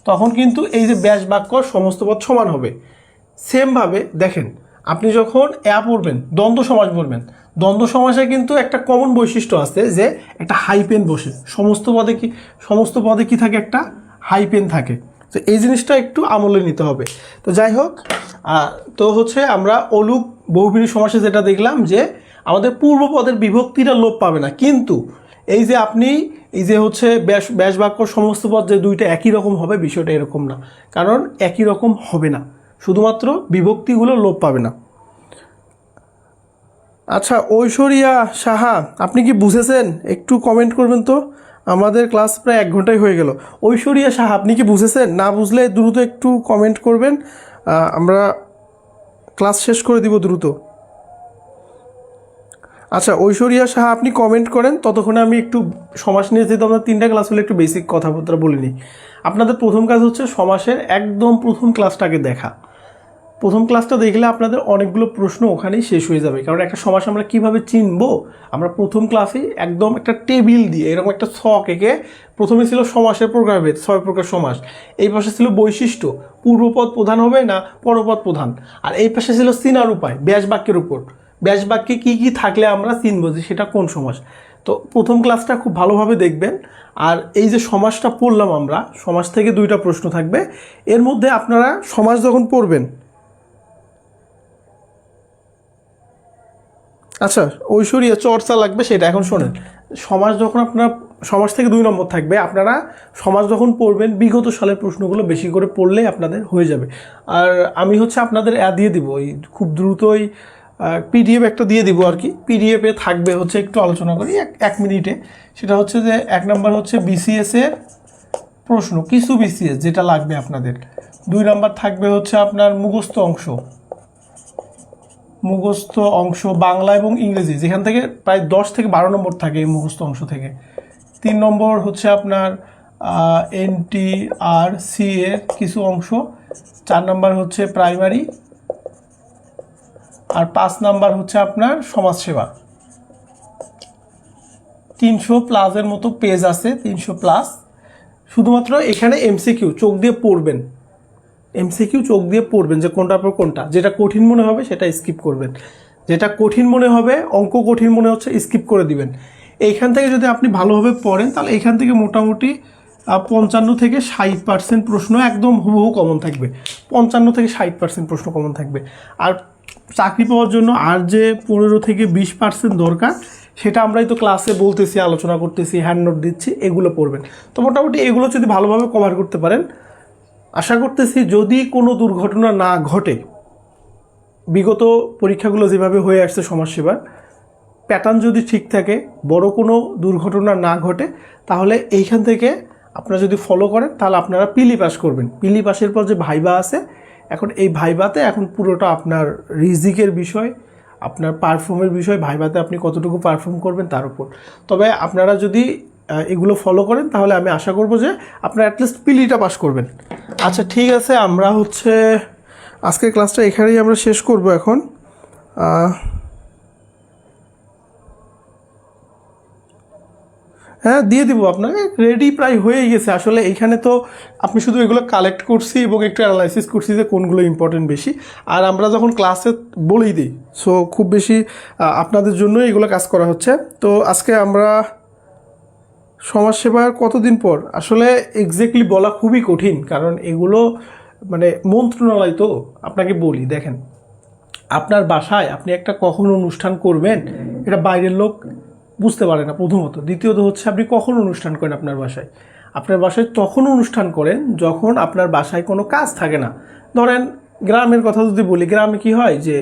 A: তখন কিন্তু এই যে ব্যাস বাক্য সমস্ত পদ সমান হবে। সেমভাবে দেখেন আপনি যখন পড়বেন দ্বন্দ্ব সমাস পড়বেন, দ্বন্দ্ব সমাসে কিন্তু একটা কমন বৈশিষ্ট্য আছে যে একটা হাইপেন বসে, সমস্ত পদে কি থাকে? একটা হাইপেন থাকে। তো এই জিনিসটা একটু আমলে নিতে হবে। তো যাই হোক, তো হচ্ছে আমরা অলুক বহুব্রীহি সমাসে যেটা দেখলাম যে আমাদের পূর্বপদের বিভক্তিটা লোপ পাবে না, কিন্তু এই যে আপনি এই যে হচ্ছে ব্যাস বাক্য সমস্ত পদ যে দুইটা একই রকম হবে বিষয়টা এরকম না, কারণ একই রকম হবে না, শুধুমাত্র বিভক্তিগুলো লোপ পাবে না। আচ্ছা, ঐশ্বরিয়া সাহা আপনি কি বুঝেছেন? একটু কমেন্ট করবেন তো, আমাদের ক্লাস প্রায় 1 ঘন্টাই হয়ে গেল। ঐশ্বরিয়া সাহা আপনি কি বুঝেছেন? না বুঝলে দ্রুত একটু কমেন্ট করবেন, আমরা ক্লাস শেষ করে দিব দ্রুত। আচ্ছা, ঐশ্বরিয়া সাহা আপনি কমেন্ট করেন, ততক্ষণে আমি একটু সমাস নিয়ে যেহেতু আপনার 3টা ক্লাস হলে একটু বেসিক কথাবার্তা বলে নিই। আপনাদের প্রথম কাজ হচ্ছে সমাসের একদম প্রথম ক্লাসটাকে দেখা, প্রথম ক্লাসটা দেখলে আপনাদের অনেকগুলো প্রশ্ন ওখানেই শেষ হয়ে যাবে, কারণ একটা সমাস আমরা কিভাবে চিনবো, আমরা প্রথম ক্লাসেই একদম একটা টেবিল দিয়ে এরকম একটা ছক এঁকে, প্রথমে ছিল সমাসের প্রকারভেদ 6 প্রকার সমাস, এই পাশে ছিল বৈশিষ্ট্য, পূর্বপদ প্রধান হবে না পরপদ প্রধান, আর এই পাশে ছিল চিনার উপায় ব্যাস বাক্যের উপর, ব্যাস বাক্যে কী কী থাকলে আমরা চিনবো যে সেটা কোন সমাস। তো প্রথম ক্লাসটা খুব ভালোভাবে দেখবেন। আর এই যে সমাসটা পড়লাম আমরা, সমাস থেকে 2টা প্রশ্ন থাকবে, এর মধ্যে আপনারা সমাস যখন পড়বেন, আচ্ছা ঐশ্বরিয়া চর্চা লাগবে সেটা এখন শোনেন। সমাজ যখন আপনার সমাজ থেকে 2 নম্বর থাকবে, আপনারা সমাজ যখন পড়বেন বিগত সালের প্রশ্নগুলো বেশি করে পড়লে আপনাদের হয়ে যাবে। আর আমি হচ্ছে আপনাদের দিয়ে দিব, ওই খুব দ্রুতই পিডিএফ একটা দিয়ে দিব আর কি। পিডিএফে থাকবে হচ্ছে, একটু আলোচনা করি এক মিনিটে। সেটা হচ্ছে যে 1 নম্বর হচ্ছে বিসিএস এর প্রশ্ন, কিছু বিসিএস যেটা লাগবে আপনাদের। 2 নম্বর থাকবে হচ্ছে আপনার মুখস্থ অংশ বাংলা এবং ইংরেজি, যেখান থেকে প্রায় 10 থেকে 12 নম্বর থাকে এই মুখস্থ অংশ থেকে। 3 নম্বর হচ্ছে আপনার NTRC এর কিছু অংশ। 4 নম্বর হচ্ছে প্রাইমারি, আর 5 নম্বর হচ্ছে আপনার সমাজসেবা। 300 প্লাসের মতো পেজ আছে, 300 প্লাস। শুধুমাত্র এখানে এমসিকিউ চোখ দিয়ে পড়বেন, এমসিকিউ চোখ দিয়ে পড়বেন যে কোনটার পর কোনটা, যেটা কঠিন মনে হবে সেটা স্কিপ করবেন, যেটা কঠিন মনে হবে, অঙ্ক কঠিন মনে হচ্ছে স্কিপ করে দিবেন। এইখান থেকে যদি আপনি ভালোভাবে পড়েন তাহলে এইখান থেকে মোটামুটি 55 থেকে 60% প্রশ্ন একদম হুবহু কমন থাকবে, 55 থেকে 60% প্রশ্ন কমন থাকবে। আর চাকরি পাওয়ার জন্য আর যে 15 থেকে 20% দরকার, সেটা আমরাই তো ক্লাসে বলতেছি, আলোচনা করতেছি, হ্যান্ড নোট দিচ্ছি, এগুলো পড়বেন। তো মোটামুটি এগুলো যদি ভালোভাবে কভার করতে পারেন, আশা করতেছি যদি কোনো দুর্ঘটনা না ঘটে, বিগত পরীক্ষাগুলো যেভাবে হয়ে আসছে সমাজসেবার প্যাটার্ন যদি ঠিক থাকে, বড় কোনো দুর্ঘটনা না ঘটে, তাহলে এইখান থেকে আপনারা যদি ফলো করেন তাহলে আপনারা পিলি পাস করবেন। পিলি পাসের পর যে ভাইবা আছে, এখন এই ভাইবাতে এখন পুরোটা আপনার রিজিকের বিষয়, আপনার পারফর্মের বিষয়, ভাইবাতে আপনি কতটুকু পারফর্ম করবেন তার উপর। তবে আপনারা যদি এগুলো ফলো করেন তাহলে আমি আশা করব যে আপনারা অ্যাটলিস্ট পিলিটা পাস করবেন। আচ্ছা ঠিক আছে, আমরা হচ্ছে আজকের ক্লাসটা এখানেই আমরা শেষ করব এখন। হ্যাঁ দিয়ে দিব আপনাকে, রেডি প্রায় হয়ে গেছে। আসলে এইখানে তো আপনি শুধু এগুলো কালেক্ট করছি এবং একটু অ্যানালাইসিস করছি যে কোনগুলো ইম্পর্টেন্ট বেশি, আর আমরা যখন ক্লাসে বলেই দিই, সো খুব বেশি আপনাদের জন্য এগুলো কাজ করা হচ্ছে। তো আজকে আমরা সমাজসেবার কতদিন পর, আসলে এক্স্যাক্টলি বলা খুবই কঠিন, কারণ এগুলো মানে মন্ত্রণালয়। তো আপনাকে বলি, দেখেন আপনার বাসায় আপনি একটা কখন অনুষ্ঠান করবেন এটা বাইরের লোক বুঝতে পারে না প্রথমত। দ্বিতীয়ত হচ্ছে আপনি কখন অনুষ্ঠান করেন আপনার বাসায়, আপনার বাসায় তখন অনুষ্ঠান করেন যখন আপনার বাসায় কোনো কাজ থাকে না। ধরেন গ্রামের কথা যদি বলি, গ্রামে কি হয় যে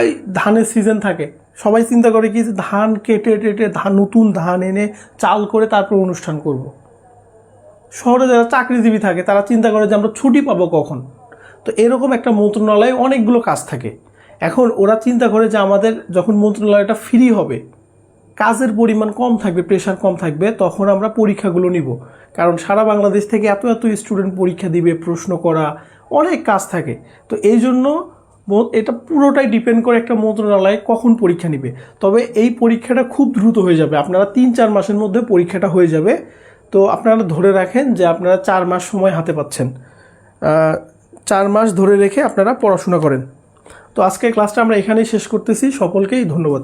A: এই ধানের সিজন থাকে, সবাই চিন্তা করে কি যে ধান কেটে টেটে নতুন ধান এনে চাল করে তারপর অনুষ্ঠান করব। শহরে যারা চাকরিজীবী থাকে তারা চিন্তা করে যে আমরা ছুটি পাবো কখন। তো এরকম একটা মন্ত্রণালয়ে অনেকগুলো কাজ থাকে। এখন ওরা চিন্তা করে যে আমাদের যখন মন্ত্রণালয়টা ফ্রি হবে, কাজের পরিমাণ কম থাকবে, প্রেশার কম থাকবে, তখন আমরা পরীক্ষাগুলো নিব। কারণ সারা বাংলাদেশ থেকে এত এত স্টুডেন্ট পরীক্ষা দিবে, প্রশ্ন করা, অনেক কাজ থাকে। তো এই জন্য এটা পুরোটাই ডিপেন্ড করে একটা মন্ত্রণালয় কখন পরীক্ষা নিবে। তবে এই পরীক্ষাটা খুব দ্রুত হয়ে যাবে, আপনারা 3-4 মাসের মধ্যে পরীক্ষাটা হয়ে যাবে। তো আপনারা ধরে রাখেন যে আপনারা 4 মাস সময় হাতে পাচ্ছেন, 4 মাস ধরে রেখে আপনারা পড়াশোনা করেন। তো আজকের ক্লাসটা আমরা এখানেই শেষ করতেছি। সকলকেই ধন্যবাদ।